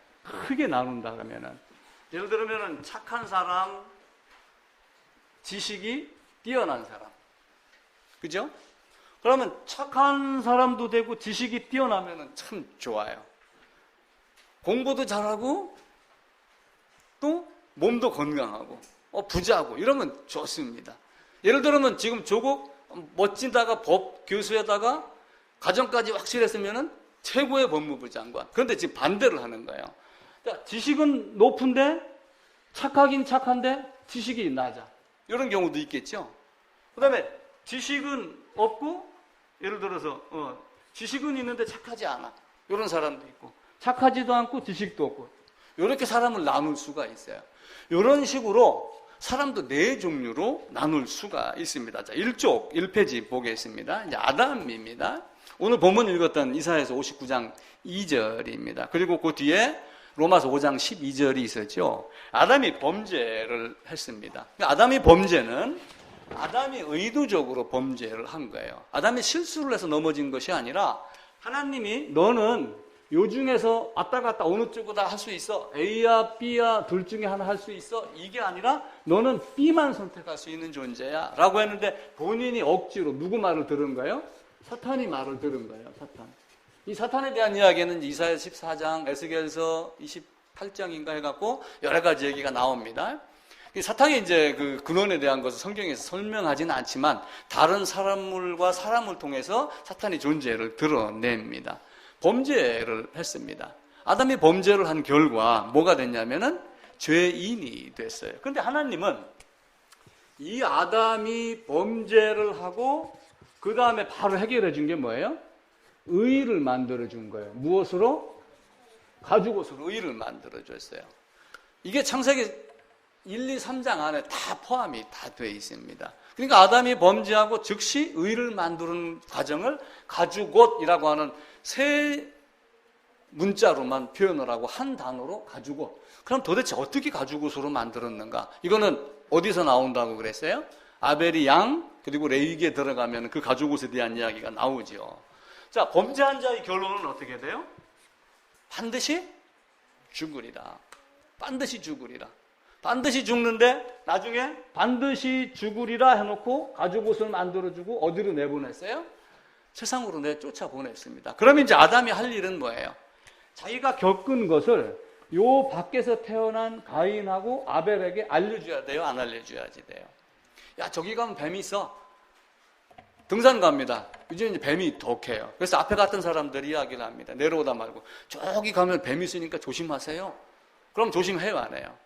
Speaker 1: 크게 나눈다 그러면은 예를 들면은 착한 사람, 지식이 뛰어난 사람. 그죠? 그러면 착한 사람도 되고 지식이 뛰어나면은 참 좋아요. 공부도 잘하고 또 몸도 건강하고 부자고 이러면 좋습니다. 예를 들면 지금 조국 멋지다가 법 교수에다가 가정까지 확실했으면은 최고의 법무부 장관. 그런데 지금 반대를 하는 거예요. 그러니까 지식은 높은데 착하긴 착한데 지식이 낮아. 이런 경우도 있겠죠. 그 다음에 지식은 없고 예를 들어서 지식은 있는데 착하지 않아. 이런 사람도 있고 착하지도 않고 지식도 없고 이렇게 사람을 나눌 수가 있어요. 이런 식으로 사람도 네 종류로 나눌 수가 있습니다. 자, 1페이지 보겠습니다. 이제 아담입니다. 오늘 본문 읽었던 이사야서 59장 2절입니다. 그리고 그 뒤에 로마서 5장 12절이 있었죠. 아담이 범죄를 했습니다. 아담이 범죄는 아담이 의도적으로 범죄를 한 거예요. 아담이 실수를 해서 넘어진 것이 아니라 하나님이 너는 요 중에서 왔다 갔다 어느 쪽보다 할 수 있어. A야 B야 둘 중에 하나 할 수 있어. 이게 아니라 너는 B만 선택할 수 있는 존재야 라고 했는데 본인이 억지로 누구 말을 들은 거예요? 사탄이 말을 들은 거예요. 사탄. 이 사탄에 대한 이야기는 이사야 14장, 에스겔서 28장인가 해갖고 여러 가지 얘기가 나옵니다. 사탄이 이제 그 근원에 대한 것을 성경에서 설명하지는 않지만 다른 사람물과 사람을 통해서 사탄의 존재를 드러냅니다. 범죄를 했습니다. 아담이 범죄를 한 결과 뭐가 됐냐면은 죄인이 됐어요. 그런데 하나님은 이 아담이 범죄를 하고 그 다음에 바로 해결해 준 게 뭐예요? 의를 만들어 준 거예요. 무엇으로? 가죽옷으로 의를 만들어 줬어요. 이게 창세기 1, 2, 3장 안에 다 포함이 다 되어 있습니다. 그러니까 아담이 범죄하고 즉시 의를 만드는 과정을 가죽옷이라고 하는 세 문자로만 표현을 하고 한 단어로 가죽옷. 그럼 도대체 어떻게 가죽옷으로 만들었는가? 이거는 어디서 나온다고 그랬어요? 아벨이 양 그리고 레위기에 들어가면 그 가죽옷에 대한 이야기가 나오죠. 자, 범죄한 자의 결론은 어떻게 돼요? 반드시 죽으리라. 반드시 죽으리라. 반드시 죽는데 나중에 반드시 죽으리라 해놓고 가죽옷을 만들어주고 어디로 내보냈어요? 세상으로 내쫓아 보냈습니다. 그러면 이제 아담이 할 일은 뭐예요? 자기가 겪은 것을 요 밖에서 태어난 가인하고 아벨에게 알려줘야 돼요? 안 알려줘야지 돼요? 야, 저기 가면 뱀이 있어. 등산 갑니다. 요즘 이제 뱀이 독해요. 그래서 앞에 갔던 사람들이 이야기를 합니다. 내려오다 말고 저기 가면 뱀이 있으니까 조심하세요. 그럼 조심해요, 안 해요?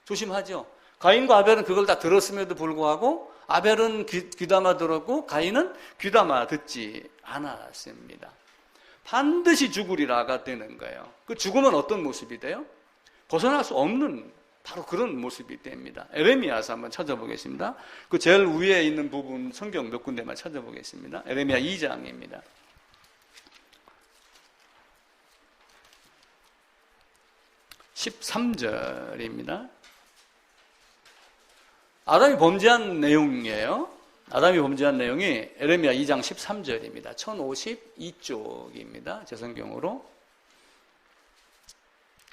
Speaker 1: 조심하죠. 가인과 아벨은 그걸 다 들었음에도 불구하고 아벨은 귀담아 들었고 가인은 귀담아 듣지 않았습니다. 반드시 죽으리라가 되는 거예요. 그 죽으면 어떤 모습이 돼요? 벗어날 수 없는 바로 그런 모습이 됩니다. 에레미야서 한번 찾아보겠습니다. 그 제일 위에 있는 부분 성경 몇 군데만 찾아보겠습니다. 에레미야 2장입니다. 13절입니다. 아담이 범죄한 내용이에요. 아담이 범죄한 내용이 에레미야 2장 13절입니다. 1052쪽입니다. 제 성경으로.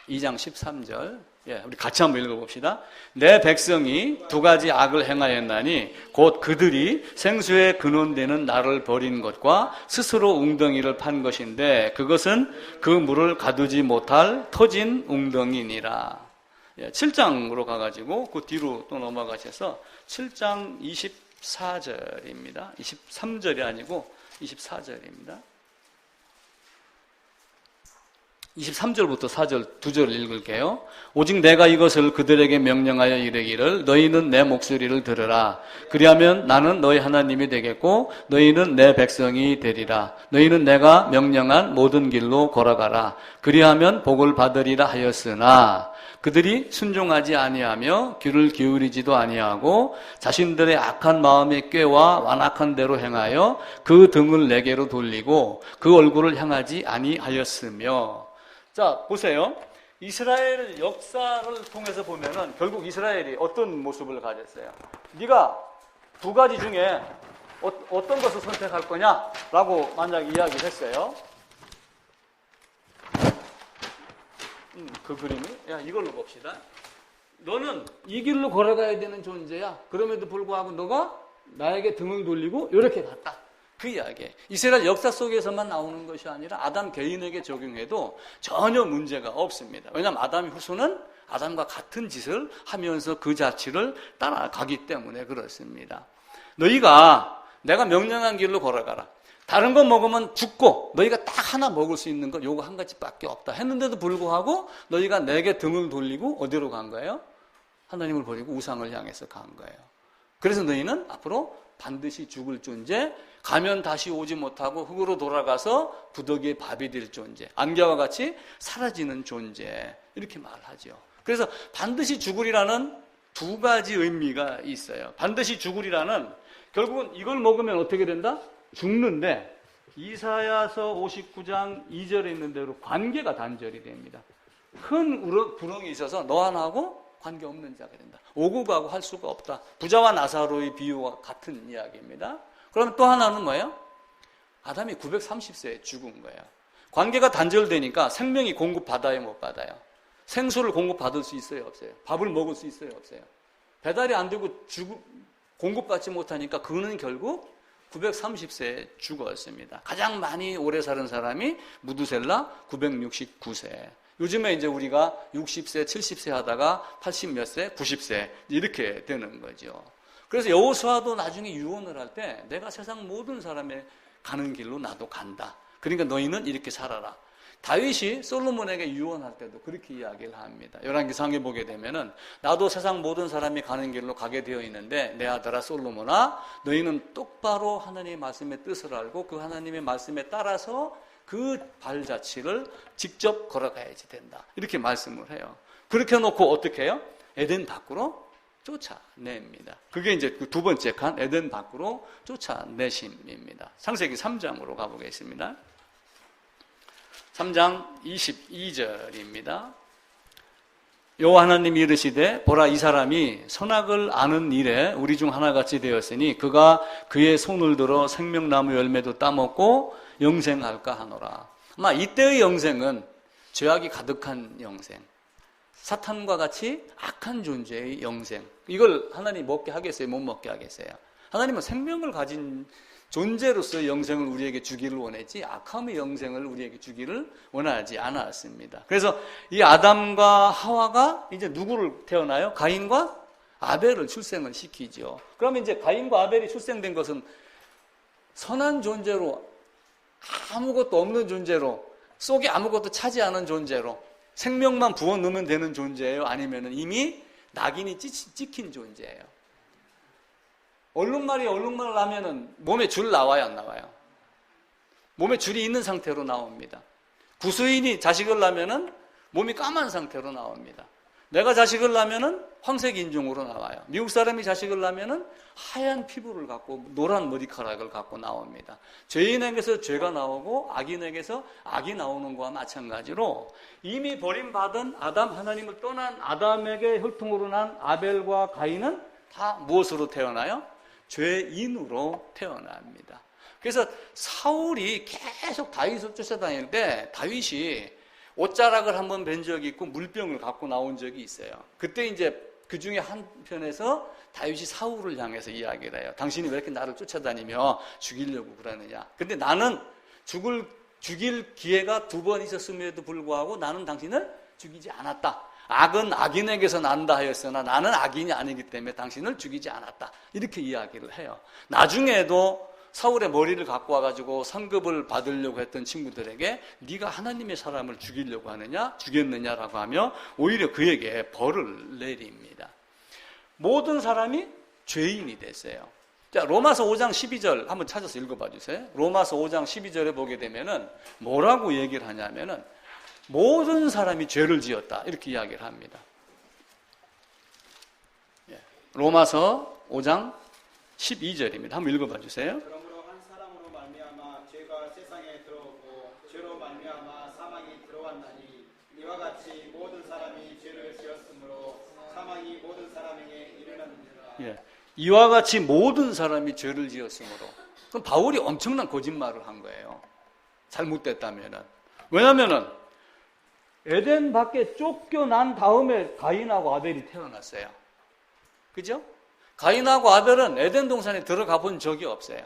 Speaker 1: 2장 13절. 예, 우리 같이 한번 읽어봅시다. 내 백성이 두 가지 악을 행하였나니 곧 그들이 생수에 근원되는 나를 버린 것과 스스로 웅덩이를 판 것인데 그것은 그 물을 가두지 못할 터진 웅덩이니라. 예, 7장으로 가가지고 그 뒤로 또 넘어가셔서 7장 24절입니다. 23절이 아니고 24절입니다. 23절부터 4절 두 절 읽을게요. 오직 내가 이것을 그들에게 명령하여 이르기를 너희는 내 목소리를 들으라. 그리하면 나는 너희 하나님이 되겠고 너희는 내 백성이 되리라. 너희는 내가 명령한 모든 길로 걸어가라. 그리하면 복을 받으리라 하였으나 그들이 순종하지 아니하며 귀를 기울이지도 아니하고 자신들의 악한 마음의 꾀와 완악한 대로 행하여 그 등을 내게로 돌리고 그 얼굴을 향하지 아니하였으며. 자, 보세요. 이스라엘 역사를 통해서 보면은 결국 이스라엘이 어떤 모습을 가졌어요? 네가 두 가지 중에 어떤 것을 선택할 거냐라고 만약 이야기를 했어요. 그 그림이, 야, 이걸로 봅시다. 너는 이 길로 걸어가야 되는 존재야. 그럼에도 불구하고 너가 나에게 등을 돌리고 이렇게 갔다. 그 이야기예요. 이스라엘 역사 속에서만 나오는 것이 아니라 아담 개인에게 적용해도 전혀 문제가 없습니다. 왜냐하면 아담의 후손은 아담과 같은 짓을 하면서 그 자취를 따라가기 때문에 그렇습니다. 너희가 내가 명령한 길로 걸어가라. 다른 거 먹으면 죽고 너희가 딱 하나 먹을 수 있는 건 요거 한 가지밖에 없다 했는데도 불구하고 너희가 내게 등을 돌리고 어디로 간 거예요? 하나님을 버리고 우상을 향해서 간 거예요. 그래서 너희는 앞으로 반드시 죽을 존재, 가면 다시 오지 못하고 흙으로 돌아가서 부덕의 밥이 될 존재, 안개와 같이 사라지는 존재, 이렇게 말하죠. 그래서 반드시 죽으리라는 두 가지 의미가 있어요. 반드시 죽으리라는, 결국은 이걸 먹으면 어떻게 된다? 죽는데, 이사야서 59장 2절에 있는 대로 관계가 단절이 됩니다. 큰 구렁이 있어서 너 하나하고 관계없는 자가 된다. 오고 가고 할 수가 없다. 부자와 나사로의 비유와 같은 이야기입니다. 그럼 또 하나는 뭐예요? 아담이 930세에 죽은 거예요. 관계가 단절되니까 생명이 공급받아요, 못 받아요? 생수를 공급받을 수 있어요, 없어요? 밥을 먹을 수 있어요, 없어요? 배달이 안 되고 공급받지 못하니까 그는 결국 930세에 죽었습니다. 가장 많이 오래 사는 사람이 무두셀라 969세. 요즘에 이제 우리가 60세, 70세 하다가 80 몇 세, 90세 이렇게 되는 거죠. 그래서 여호수아도 나중에 유언을 할 때 내가 세상 모든 사람의 가는 길로 나도 간다. 그러니까 너희는 이렇게 살아라. 다윗이 솔로몬에게 유언할 때도 그렇게 이야기를 합니다. 열왕기상에 보게 되면은 나도 세상 모든 사람이 가는 길로 가게 되어 있는데 내 아들아 솔로몬아 너희는 똑바로 하나님의 말씀의 뜻을 알고 그 하나님의 말씀에 따라서 그 발자취를 직접 걸어가야지 된다. 이렇게 말씀을 해요. 그렇게 놓고 어떻게 해요? 에덴 밖으로 쫓아냅니다. 그게 이제 그 두 번째 칸, 에덴 밖으로 쫓아내심입니다. 창세기 3장으로 가보겠습니다. 3장 22절입니다. 여호와 하나님이 이르시되 보라 이 사람이 선악을 아는 일에 우리 중 하나같이 되었으니 그가 그의 손을 들어 생명나무 열매도 따먹고 영생할까 하노라. 아마 이때의 영생은 죄악이 가득한 영생, 사탄과 같이 악한 존재의 영생. 이걸 하나님 먹게 하겠어요? 못 먹게 하겠어요? 하나님은 생명을 가진 존재로서의 영생을 우리에게 주기를 원했지 악함의 영생을 우리에게 주기를 원하지 않았습니다. 그래서 이 아담과 하와가 이제 누구를 태어나요? 가인과 아벨을 출생을 시키죠. 그러면 이제 가인과 아벨이 출생된 것은 선한 존재로, 아무것도 없는 존재로, 속에 아무것도 차지 않은 존재로 생명만 부어 넣으면 되는 존재예요? 아니면 이미 낙인이 찍힌 존재예요? 얼룩말이 얼룩말을 나면은 몸에 줄 나와요, 안 나와요? 몸에 줄이 있는 상태로 나옵니다. 구수인이 자식을 낳으면은 몸이 까만 상태로 나옵니다. 내가 자식을 낳으면은 황색 인종으로 나와요. 미국 사람이 자식을 낳으면은 하얀 피부를 갖고 노란 머리카락을 갖고 나옵니다. 죄인에게서 죄가 나오고 악인에게서 악이 나오는 것과 마찬가지로 이미 버림받은 아담, 하나님을 떠난 아담에게 혈통으로 난 아벨과 가인은 다 무엇으로 태어나요? 죄인으로 태어납니다. 그래서 사울이 계속 다윗을 쫓아다닐 때 다윗이 옷자락을 한번 뵌 적이 있고 물병을 갖고 나온 적이 있어요. 그때 이제 그 중에 한 편에서 다윗이 사울을 향해서 이야기를 해요. 당신이 왜 이렇게 나를 쫓아다니며 죽이려고 그러느냐. 근데 나는 죽일 기회가 2번 있었음에도 불구하고 나는 당신을 죽이지 않았다. 악은 악인에게서 난다 하였으나 나는 악인이 아니기 때문에 당신을 죽이지 않았다. 이렇게 이야기를 해요. 나중에도 사울의 머리를 갖고 와가지고 상급을 받으려고 했던 친구들에게 네가 하나님의 사람을 죽이려고 하느냐? 죽였느냐라고 하며 오히려 그에게 벌을 내립니다. 모든 사람이 죄인이 됐어요. 자, 로마서 5장 12절 한번 찾아서 읽어봐 주세요. 로마서 5장 12절에 보게 되면은 뭐라고 얘기를 하냐면은 모든 사람이 죄를 지었다. 이렇게 이야기를 합니다. 로마서 5장 12절입니다. 한번 읽어봐 주세요.
Speaker 2: 그러므로 한 사람으로 말미암아 죄가 세상에 들어오고 죄로 말미암아 사망이 들어왔나니 이와 같이 모든 사람이 죄를 지었으므로 사망이 모든 사람에게 이르렀느니라.
Speaker 1: 이와 같이 모든 사람이 죄를 지었으므로. 그럼 바울이 엄청난 거짓말을 한 거예요. 잘못됐다면은. 왜냐면은 에덴 밖에 쫓겨난 다음에 가인하고 아벨이 태어났어요. 그죠? 가인하고 아벨은 에덴 동산에 들어가 본 적이 없어요.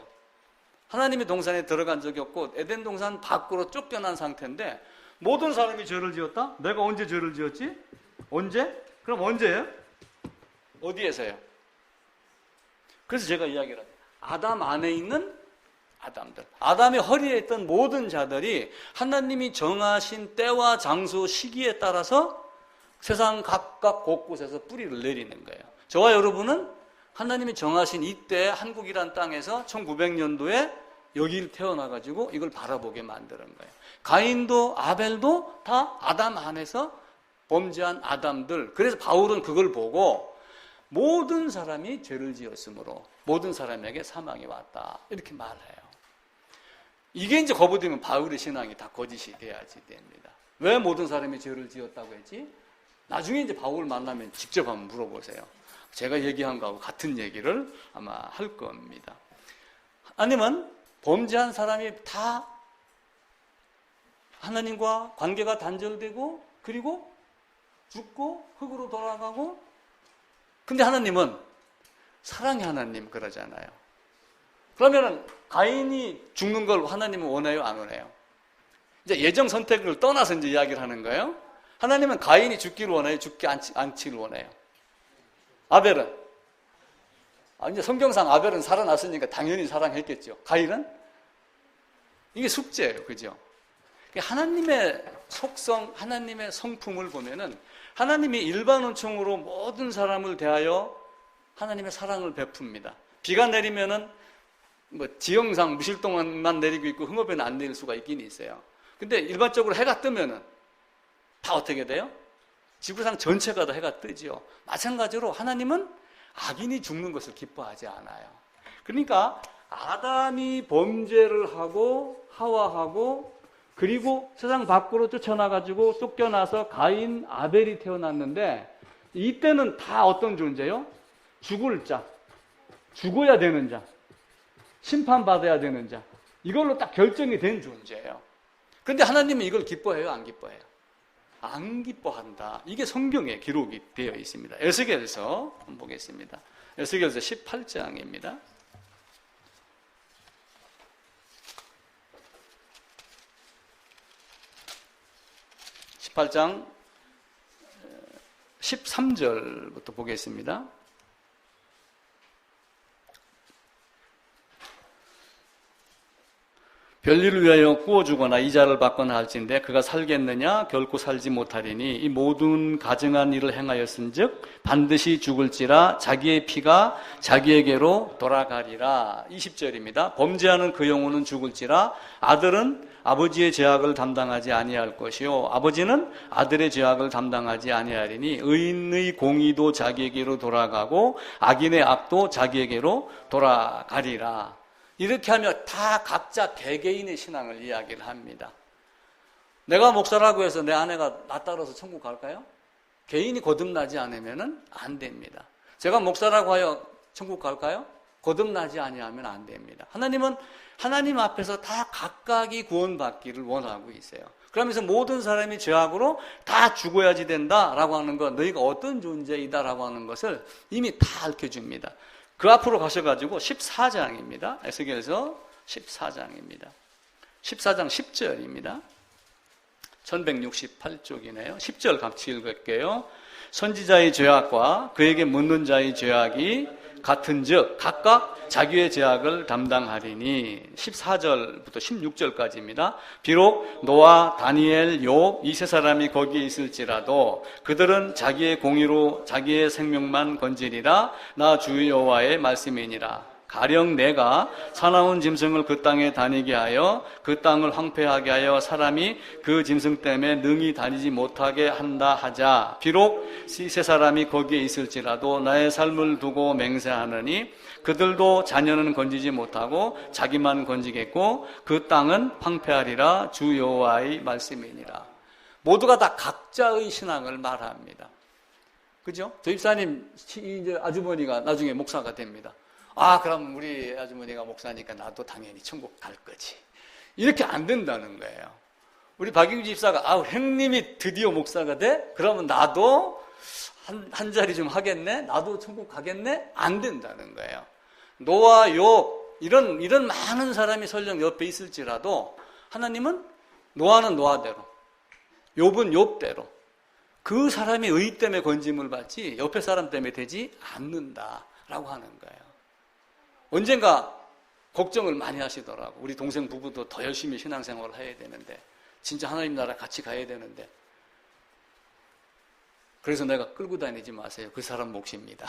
Speaker 1: 하나님의 동산에 들어간 적이 없고 에덴 동산 밖으로 쫓겨난 상태인데 모든 사람이 죄를 지었다? 내가 언제 죄를 지었지? 언제? 그럼 언제예요? 어디에서요? 그래서 제가 이야기를 합니다. 아담 안에 있는 아담들, 아담의 허리에 있던 모든 자들이 하나님이 정하신 때와 장소, 시기에 따라서 세상 각각 곳곳에서 뿌리를 내리는 거예요. 저와 여러분은 하나님이 정하신 이때 한국이란 땅에서 1900년도에 여기를 태어나가지고 이걸 바라보게 만드는 거예요. 가인도 아벨도 다 아담 안에서 범죄한 아담들. 그래서 바울은 그걸 보고 모든 사람이 죄를 지었으므로 모든 사람에게 사망이 왔다. 이렇게 말해요. 이게 이제 거부되면 바울의 신앙이 다 거짓이 돼야지 됩니다. 왜 모든 사람이 죄를 지었다고 했지? 나중에 이제 바울을 만나면 직접 한번 물어보세요. 제가 얘기한 거하고 같은 얘기를 아마 할 겁니다. 아니면 범죄한 사람이 다 하나님과 관계가 단절되고 그리고 죽고 흙으로 돌아가고 근데 하나님은 사랑의 하나님 그러잖아요. 그러면은 가인이 죽는 걸 하나님은 원해요, 안 원해요? 이제 예정 선택을 떠나서 이제 이야기를 하는 거예요. 하나님은 가인이 죽기를 원해요, 죽지 않기를 원해요? 아벨은? 이제 성경상 아벨은 살아났으니까 당연히 사랑했겠죠. 가인은? 이게 숙제예요, 그죠? 하나님의 속성, 하나님의 성품을 보면은 하나님이 일반 은총으로 모든 사람을 대하여 하나님의 사랑을 베풉니다. 비가 내리면은 지형상 무실동만 내리고 있고 흥업에는 안 내릴 수가 있긴 있어요. 근데 일반적으로 해가 뜨면은 다 어떻게 돼요? 지구상 전체가 다 해가 뜨죠. 마찬가지로 하나님은 악인이 죽는 것을 기뻐하지 않아요. 그러니까 아담이 범죄를 하고 하와하고 그리고 세상 밖으로 쫓아나가지고 쫓겨나서 가인, 아벨이 태어났는데 이때는 다 어떤 존재요? 죽을 자, 죽어야 되는 자, 심판받아야 되는 자, 이걸로 딱 결정이 된 존재예요. 그런데 하나님은 이걸 기뻐해요? 안 기뻐해요? 안 기뻐한다. 이게 성경에 기록이 되어 있습니다. 에스겔서 한번 보겠습니다. 에스겔서 18장입니다. 18장 13절부터 보겠습니다. 별일을 위하여 구워주거나 이자를 받거나 할진대 그가 살겠느냐? 결코 살지 못하리니 이 모든 가증한 일을 행하였은즉 반드시 죽을지라 자기의 피가 자기에게로 돌아가리라. 20절입니다. 범죄하는 그 영혼은 죽을지라 아들은 아버지의 죄악을 담당하지 아니할 것이요 아버지는 아들의 죄악을 담당하지 아니하리니 의인의 공의도 자기에게로 돌아가고 악인의 악도 자기에게로 돌아가리라. 이렇게 하면 다 각자 개개인의 신앙을 이야기를 합니다. 내가 목사라고 해서 내 아내가 나 따라서 천국 갈까요? 개인이 거듭나지 않으면 안 됩니다. 제가 목사라고 하여 천국 갈까요? 거듭나지 아니하면 안 됩니다. 하나님은 하나님 앞에서 다 각각이 구원받기를 원하고 있어요. 그러면서 모든 사람이 죄악으로 다 죽어야지 된다라고 하는 것, 너희가 어떤 존재이다라고 하는 것을 이미 다 알려줍니다. 그 앞으로 가셔가지고 14장입니다. 에스겔서 14장입니다. 14장 10절입니다. 1168쪽이네요. 10절 같이 읽을게요. 선지자의 죄악과 그에게 묻는 자의 죄악이 같은즉 각각 자기의 죄악을 담당하리니 14절부터 16절까지입니다. 비록 노아, 다니엘, 욥 이 세 사람이 거기에 있을지라도 그들은 자기의 공의로 자기의 생명만 건지리라. 나 주 여호와의 말씀이니라. 가령 내가 사나운 짐승을 그 땅에 다니게 하여 그 땅을 황폐하게 하여 사람이 그 짐승 때문에 능히 다니지 못하게 한다 하자. 비록 이 세 사람이 거기에 있을지라도 나의 삶을 두고 맹세하느니 그들도 자녀는 건지지 못하고 자기만 건지겠고 그 땅은 황폐하리라. 주 여호와의 말씀이니라. 모두가 다 각자의 신앙을 말합니다. 그죠? 저 집사님 이제 아주머니가 나중에 목사가 됩니다. 아, 그럼 우리 아주머니가 목사니까 나도 당연히 천국 갈 거지. 이렇게 안 된다는 거예요. 우리 박영주 집사가, 아, 형님이 드디어 목사가 돼? 그러면 나도 한 자리 좀 하겠네? 나도 천국 가겠네? 안 된다는 거예요. 노아, 욥, 이런 많은 사람이 설령 옆에 있을지라도 하나님은 노아는 노아대로, 욥은 욥대로 그 사람이 의 때문에 건짐을 받지 옆에 사람 때문에 되지 않는다라고 하는 거예요. 언젠가 걱정을 많이 하시더라고. 우리 동생 부부도 더 열심히 신앙생활을 해야 되는데 진짜 하나님 나라 같이 가야 되는데 그래서 내가 끌고 다니지 마세요. 그 사람 몫입니다.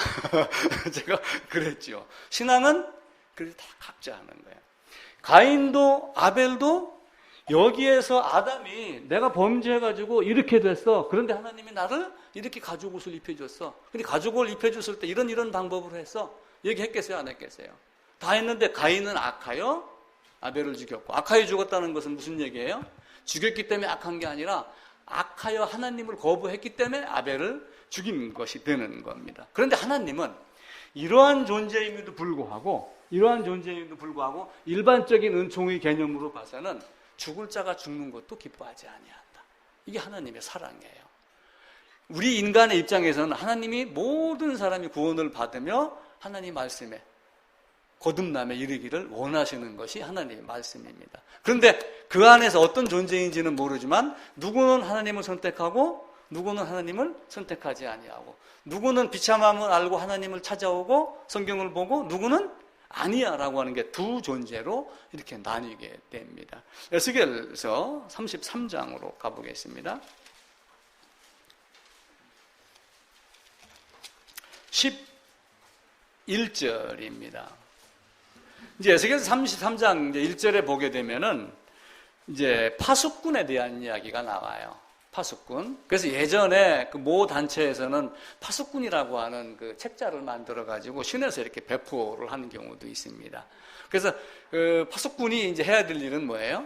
Speaker 1: 제가 그랬죠. 신앙은 그래서 다 각자 하는 거예요. 가인도 아벨도 여기에서 아담이 내가 범죄해가지고 이렇게 됐어. 그런데 하나님이 나를 이렇게 가죽 옷을 입혀줬어. 근데 가죽 옷을 입혀줬을 때 이런 방법으로 했어. 얘기했겠어요? 안 했겠어요? 다 했는데 가인은 악하여 아벨을 죽였고, 악하여 죽었다는 것은 무슨 얘기예요? 죽였기 때문에 악한 게 아니라 악하여 하나님을 거부했기 때문에 아벨을 죽인 것이 되는 겁니다. 그런데 하나님은 이러한 존재임에도 불구하고 일반적인 은총의 개념으로 봐서는 죽을 자가 죽는 것도 기뻐하지 아니한다. 이게 하나님의 사랑이에요. 우리 인간의 입장에서는 하나님이 모든 사람이 구원을 받으며 하나님 말씀에 거듭남에 이르기를 원하시는 것이 하나님의 말씀입니다. 그런데 그 안에서 어떤 존재인지는 모르지만 누구는 하나님을 선택하고 누구는 하나님을 선택하지 아니하고 누구는 비참함을 알고 하나님을 찾아오고 성경을 보고 누구는 아니야 라고 하는 게 두 존재로 이렇게 나뉘게 됩니다. 에스겔서 33장으로 가보겠습니다. 11절입니다. 이제 에스겔서 33장 이제 1절에 보게 되면은 이제 파수꾼에 대한 이야기가 나와요. 파수꾼. 그래서 예전에 그 모 단체에서는 파수꾼이라고 하는 그 책자를 만들어 가지고 시내에서 이렇게 배포를 하는 경우도 있습니다. 그래서 그 파수꾼이 이제 해야 될 일은 뭐예요?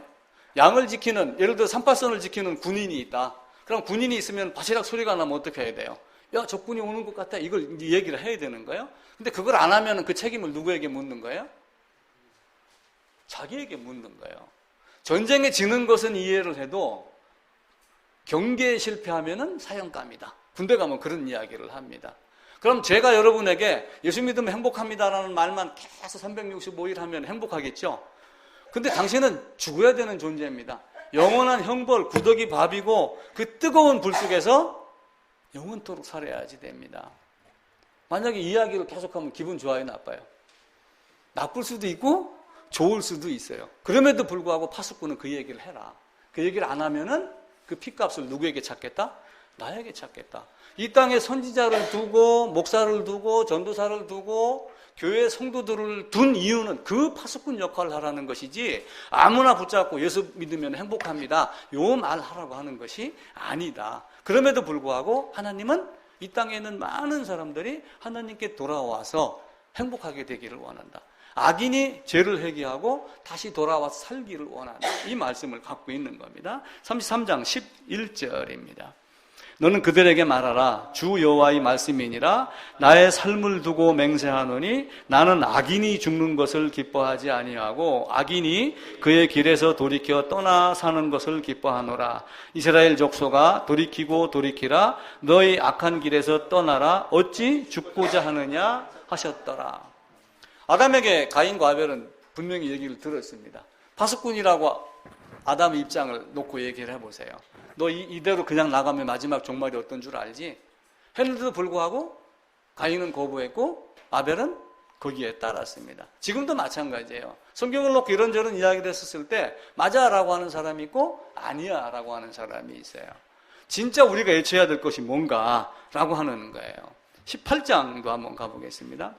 Speaker 1: 양을 지키는, 예를 들어 38선을 지키는 군인이 있다. 그럼 군인이 있으면 바시락 소리가 나면 어떻게 해야 돼요? 야, 적군이 오는 것 같아. 이걸 이제 얘기를 해야 되는 거예요. 근데 그걸 안 하면 그 책임을 누구에게 묻는 거예요? 자기에게 묻는 거예요. 전쟁에 지는 것은 이해를 해도 경계에 실패하면은 사형감이다. 군대 가면 그런 이야기를 합니다. 그럼 제가 여러분에게 예수 믿으면 행복합니다라는 말만 계속 365일 하면 행복하겠죠? 근데 당신은 죽어야 되는 존재입니다. 영원한 형벌, 구더기 밥이고 그 뜨거운 불 속에서 영원토록 살아야지 됩니다. 만약에 이야기를 계속하면 기분 좋아요, 나빠요? 나쁠 수도 있고 좋을 수도 있어요. 그럼에도 불구하고 파수꾼은 그 얘기를 해라. 그 얘기를 안 하면은 그 핏값을 누구에게 찾겠다? 나에게 찾겠다. 이 땅에 선지자를 두고 목사를 두고 전도사를 두고 교회 성도들을 둔 이유는 그 파수꾼 역할을 하라는 것이지 아무나 붙잡고 예수 믿으면 행복합니다. 요 말 하라고 하는 것이 아니다. 그럼에도 불구하고 하나님은 이 땅에 있는 많은 사람들이 하나님께 돌아와서 행복하게 되기를 원한다. 악인이 죄를 회개하고 다시 돌아와서 살기를 원한다. 이 말씀을 갖고 있는 겁니다. 33장 11절입니다. 너는 그들에게 말하라. 주 여호와의 말씀이니라. 나의 삶을 두고 맹세하노니 나는 악인이 죽는 것을 기뻐하지 아니하고 악인이 그의 길에서 돌이켜 떠나 사는 것을 기뻐하노라. 이스라엘 족속아 돌이키고 돌이키라. 너희 악한 길에서 떠나라. 어찌 죽고자 하느냐 하셨더라. 아담에게 가인과 아벨은 분명히 얘기를 들었습니다. 파수꾼이라고 아담의 입장을 놓고 얘기를 해보세요. 너 이대로 그냥 나가면 마지막 종말이 어떤 줄 알지? 했는데도 불구하고 가인은 거부했고 아벨은 거기에 따랐습니다. 지금도 마찬가지예요. 성경을 놓고 이런저런 이야기를 했었을 때 맞아라고 하는 사람이 있고 아니야라고 하는 사람이 있어요. 진짜 우리가 애쳐야 될 것이 뭔가라고 하는 거예요. 18장도 한번 가보겠습니다.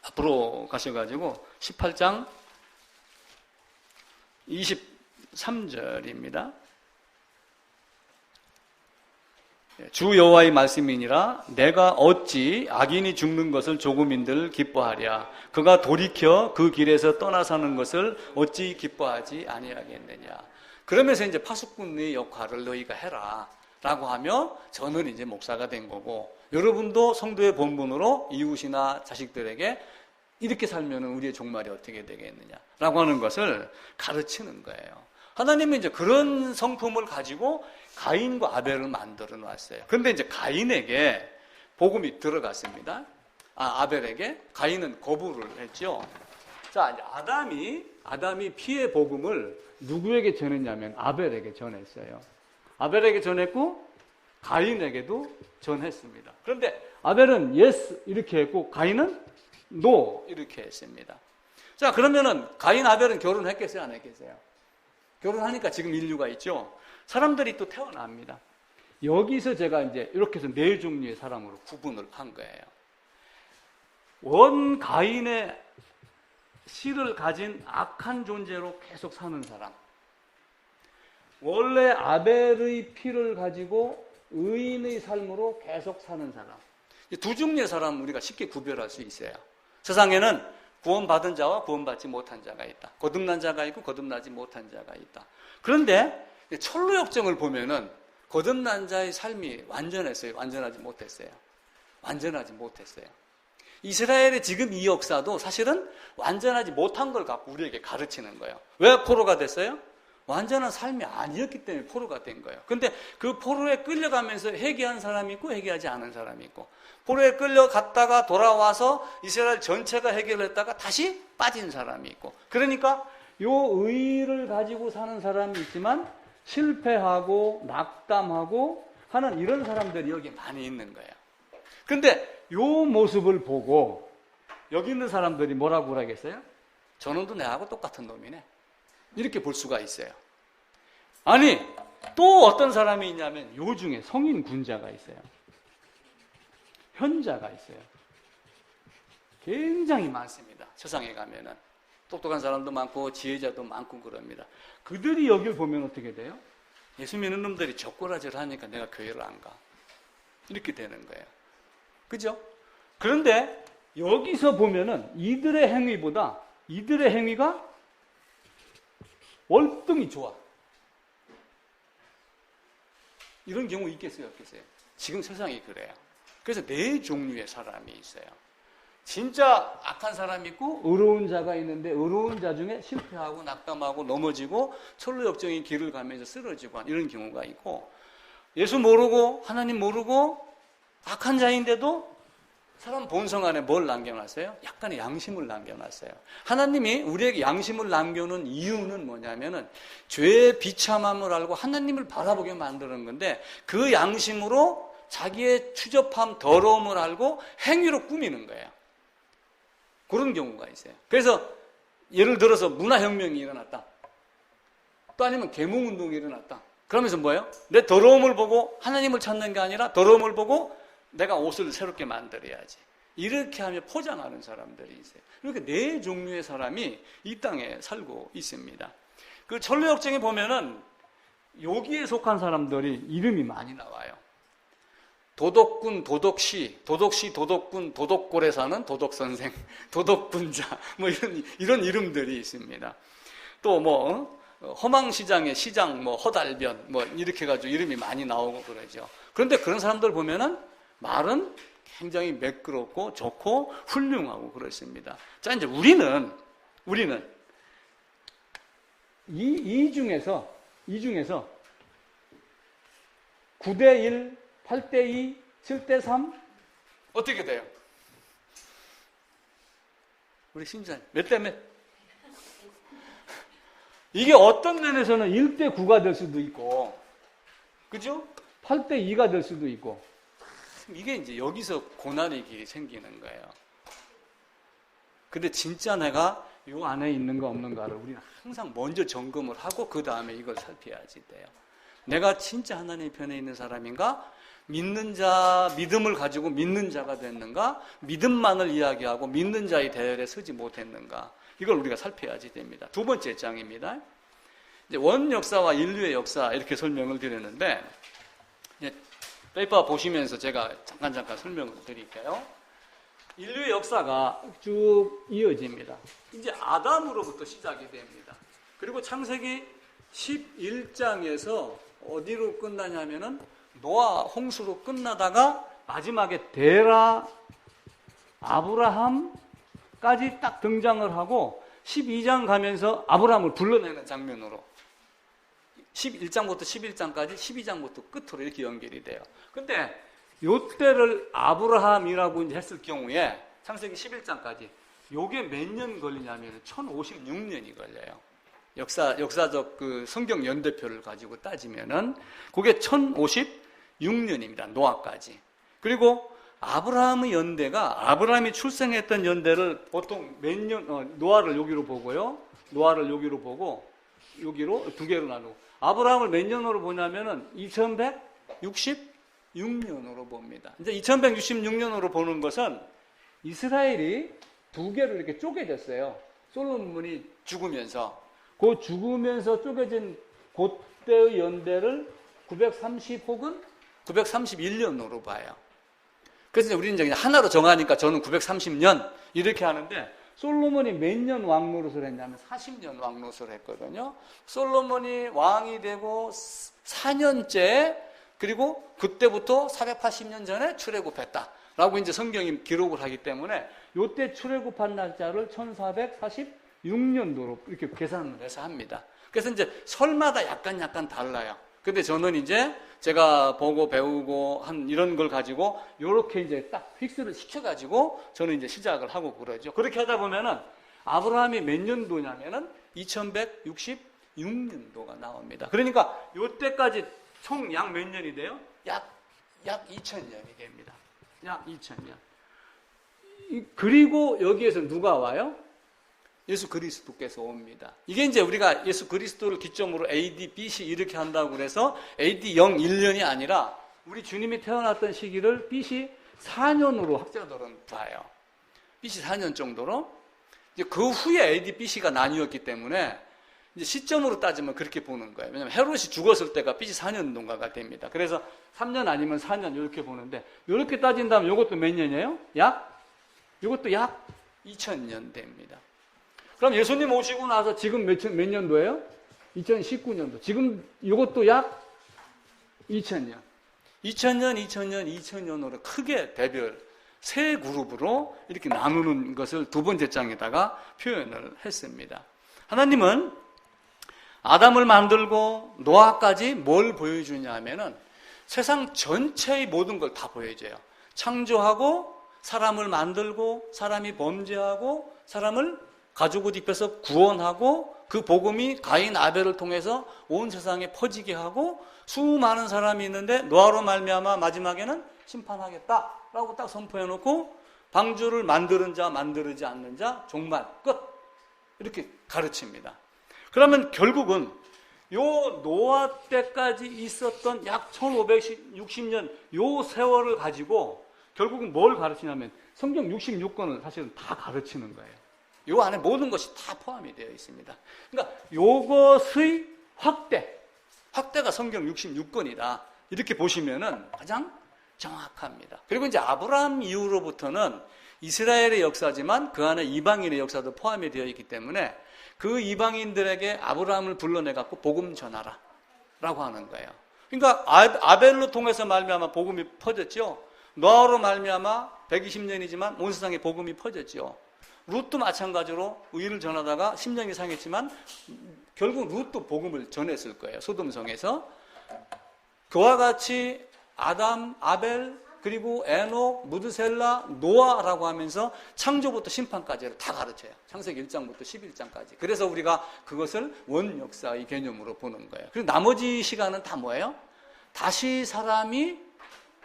Speaker 1: 앞으로 가셔가지고 18장 23절입니다. 주 여호와의 말씀이니라. 내가 어찌 악인이 죽는 것을 조금인들 기뻐하랴. 그가 돌이켜 그 길에서 떠나 사는 것을 어찌 기뻐하지 아니하겠느냐. 그러면서 이제 파수꾼의 역할을 너희가 해라 라고 하며 저는 이제 목사가 된 거고, 여러분도 성도의 본분으로 이웃이나 자식들에게 이렇게 살면 우리의 종말이 어떻게 되겠느냐 라고 하는 것을 가르치는 거예요. 하나님은 이제 그런 성품을 가지고 가인과 아벨을 만들어 놨어요. 그런데 이제 가인에게 복음이 들어갔습니다. 아벨에게. 가인은 거부를 했죠. 자, 이제 아담이 피의 복음을 누구에게 전했냐면 아벨에게 전했어요. 아벨에게 전했고 가인에게도 전했습니다. 그런데 아벨은 yes 이렇게 했고 가인은 no 이렇게 했습니다. 자, 그러면은 가인 아벨은 결혼했겠어요, 안 했겠어요? 결혼하니까 지금 인류가 있죠. 사람들이 또 태어납니다. 여기서 제가 이제 이렇게 해서 네 종류의 사람으로 구분을 한 거예요. 원 가인의 씨를 가진 악한 존재로 계속 사는 사람, 원래 아벨의 피를 가지고 의인의 삶으로 계속 사는 사람, 두 종류의 사람 우리가 쉽게 구별할 수 있어요. 세상에는 구원받은 자와 구원받지 못한 자가 있다. 거듭난 자가 있고 거듭나지 못한 자가 있다. 그런데 철로역정을 보면은 거듭난 자의 삶이 완전했어요? 완전하지 못했어요? 완전하지 못했어요. 이스라엘의 지금 이 역사도 사실은 완전하지 못한 걸 갖고 우리에게 가르치는 거예요. 왜 포로가 됐어요? 완전한 삶이 아니었기 때문에 포로가 된 거예요. 근데 그 포로에 끌려가면서 회개한 사람이 있고 회개하지 않은 사람이 있고, 포로에 끌려갔다가 돌아와서 이스라엘 전체가 해결했다가 다시 빠진 사람이 있고, 그러니까 요 의의를 가지고 사는 사람이 있지만 실패하고 낙담하고 하는 이런 사람들이 여기 많이 있는 거예요. 근데 요 모습을 보고 여기 있는 사람들이 뭐라고 그러겠어요? 저놈도 내하고 똑같은 놈이네, 이렇게 볼 수가 있어요. 아니, 또 어떤 사람이 있냐면 요 중에 성인 군자가 있어요. 현자가 있어요. 굉장히 많습니다. 세상에 가면은 똑똑한 사람도 많고 지혜자도 많고 그럽니다. 그들이 여기를 보면 어떻게 돼요? 예수 믿는 놈들이 젓가락질을 하니까 내가 교회를 안 가, 이렇게 되는 거예요. 그죠? 그런데 여기서 보면은 이들의 행위보다 이들의 행위가 월등히 좋아. 이런 경우 있겠어요, 없겠어요? 지금 세상이 그래요. 그래서 네 종류의 사람이 있어요. 진짜 악한 사람이 있고 의로운 자가 있는데 의로운 자 중에 실패하고 낙담하고 넘어지고 철로역정의 길을 가면서 쓰러지고 이런 경우가 있고, 예수 모르고 하나님 모르고 악한 자인데도 사람 본성 안에 뭘 남겨놨어요? 약간의 양심을 남겨놨어요. 하나님이 우리에게 양심을 남겨놓은 이유는 뭐냐면은 죄의 비참함을 알고 하나님을 바라보게 만드는 건데, 그 양심으로 자기의 추접함, 더러움을 알고 행위로 꾸미는 거예요. 그런 경우가 있어요. 그래서 예를 들어서 문화혁명이 일어났다. 또 아니면 계몽운동이 일어났다. 그러면서 뭐예요? 내 더러움을 보고 하나님을 찾는 게 아니라 더러움을 보고 내가 옷을 새롭게 만들어야지. 이렇게 하며 포장하는 사람들이 있어요. 이렇게 네 종류의 사람이 이 땅에 살고 있습니다. 그 철로역정에 보면은 여기에 속한 사람들이 이름이 많이 나와요. 도덕군, 도덕시, 도덕군, 도덕골에 사는 도덕선생, 도덕군자, 뭐 이런 이름들이 있습니다. 또 뭐, 허망시장의 시장, 뭐, 허달변, 뭐, 이렇게 해가지고 이름이 많이 나오고 그러죠. 그런데 그런 사람들 보면은 말은 굉장히 매끄럽고 좋고 훌륭하고 그렇습니다. 자, 이제 우리는 이 중에서 9대1, 8대2, 7대3 어떻게 돼요? 우리 신자님 몇 대 몇? 이게 어떤 면에서는 1대9가 될 수도 있고, 그죠? 8대2가 될 수도 있고, 이게 이제 여기서 고난의 길이 생기는 거예요. 근데 진짜 내가 요 안에 있는가 없는가를 우리는 항상 먼저 점검을 하고 그 다음에 이걸 살펴야지 돼요. 내가 진짜 하나님 편에 있는 사람인가? 믿는 자, 믿음을 가지고 믿는 자가 됐는가? 믿음만을 이야기하고 믿는 자의 대열에 서지 못했는가? 이걸 우리가 살펴야지 됩니다. 두 번째 장입니다. 이제 원 역사와 인류의 역사 이렇게 설명을 드렸는데, 이제 페이퍼 보시면서 제가 잠깐 설명을 드릴게요. 인류의 역사가 쭉 이어집니다. 이제 아담으로부터 시작이 됩니다. 그리고 창세기 11장에서 어디로 끝나냐면은 노아 홍수로 끝나다가 마지막에 데라, 아브라함까지 딱 등장을 하고 12장 가면서 아브라함을 불러내는 장면으로 11장부터 11장까지 12장부터 끝으로 이렇게 연결이 돼요. 근데 요때를 아브라함이라고 이제 했을 경우에 창세기 11장까지 요게 몇 년 걸리냐면 1056년이 걸려요. 역사적 그 성경 연대표를 가지고 따지면은 그게 1056년입니다. 노아까지. 그리고 아브라함의 연대가 아브라함이 출생했던 연대를 보통 몇 년, 노아를 여기로 보고요. 노아를 여기로 보고 여기로 두 개로 나누고 아브라함을 몇 년으로 보냐면은 2166년으로 봅니다. 이제 2166년으로 보는 것은 이스라엘이 두 개로 이렇게 쪼개졌어요. 솔로몬이 죽으면서. 그 죽으면서 쪼개진 그때의 연대를 930 혹은 931년으로 봐요. 그래서 우리는 이제 그냥 하나로 정하니까 저는 930년 이렇게 하는데, 솔로몬이 몇 년 왕노릇을 했냐면 40년 왕노릇을 했거든요. 솔로몬이 왕이 되고 4년째, 그리고 그때부터 480년 전에 출애굽했다라고 이제 성경이 기록을 하기 때문에 요때 출애굽한 날짜를 1446년도로 이렇게 계산을 해서 합니다. 그래서 이제 설마다 약간 달라요. 근데 저는 이제 제가 보고 배우고 한 이런 걸 가지고 요렇게 이제 딱 픽스를 시켜가지고 저는 이제 시작을 하고 그러죠. 그렇게 하다 보면은 아브라함이 몇 년도냐면은 2166년도가 나옵니다. 그러니까 요때까지 총 약 몇 년이 돼요? 약 2000년이 됩니다. 약 2000년. 그리고 여기에서 누가 와요? 예수 그리스도께서 옵니다. 이게 이제 우리가 예수 그리스도를 기점으로 AD, BC 이렇게 한다고 그래서 AD 01년이 아니라 우리 주님이 태어났던 시기를 BC 4년으로 학자들은 봐요. BC 4년 정도로. 이제 그 후에 AD, BC가 나뉘었기 때문에 이제 시점으로 따지면 그렇게 보는 거예요. 왜냐하면 헤롯이 죽었을 때가 BC 4년도가 됩니다. 그래서 3년 아니면 4년 이렇게 보는데, 이렇게 따진다면 이것도 몇 년이에요? 이것도 약 2000년 됩니다. 그럼 예수님 오시고 나서 지금 몇 년도예요? 2019년도. 지금 이것도 약 2000년. 2000년으로 크게 대별 세 그룹으로 이렇게 나누는 것을 두 번째 장에다가 표현을 했습니다. 하나님은 아담을 만들고 노아까지 뭘 보여주냐 하면은 세상 전체의 모든 걸 다 보여줘요. 창조하고 사람을 만들고 사람이 범죄하고 사람을 가죽옷 입혀서 구원하고 그 복음이 가인 아벨을 통해서 온 세상에 퍼지게 하고 수많은 사람이 있는데 노아로 말미암아 마지막에는 심판하겠다라고 딱 선포해놓고 방주를 만드는 자 만들지 않는 자 종말 끝 이렇게 가르칩니다. 그러면 결국은 요 노아 때까지 있었던 약 1560년 요 세월을 가지고 결국은 뭘 가르치냐면 성경 66권을 사실은 다 가르치는 거예요. 요 안에 모든 것이 다 포함이 되어 있습니다. 그러니까 요것의 확대가 성경 66권이다. 이렇게 보시면은 가장 정확합니다. 그리고 이제 아브라함 이후로부터는 이스라엘의 역사지만 그 안에 이방인의 역사도 포함이 되어 있기 때문에 그 이방인들에게 아브라함을 불러내갖고 복음 전하라 라고 하는 거예요. 그러니까 아벨로 통해서 말미암아 복음이 퍼졌죠. 노아로 말미암아 120년이지만 온 세상에 복음이 퍼졌죠. 룻도 마찬가지로 의를 전하다가 10년이 상했지만 결국 룻도 복음을 전했을 거예요. 소돔성에서. 그와 같이 아담, 아벨, 그리고 에녹, 무드셀라, 노아라고 하면서 창조부터 심판까지를 다 가르쳐요. 창세기 1장부터 11장까지. 그래서 우리가 그것을 원역사의 개념으로 보는 거예요. 그리고 나머지 시간은 다 뭐예요? 다시 사람이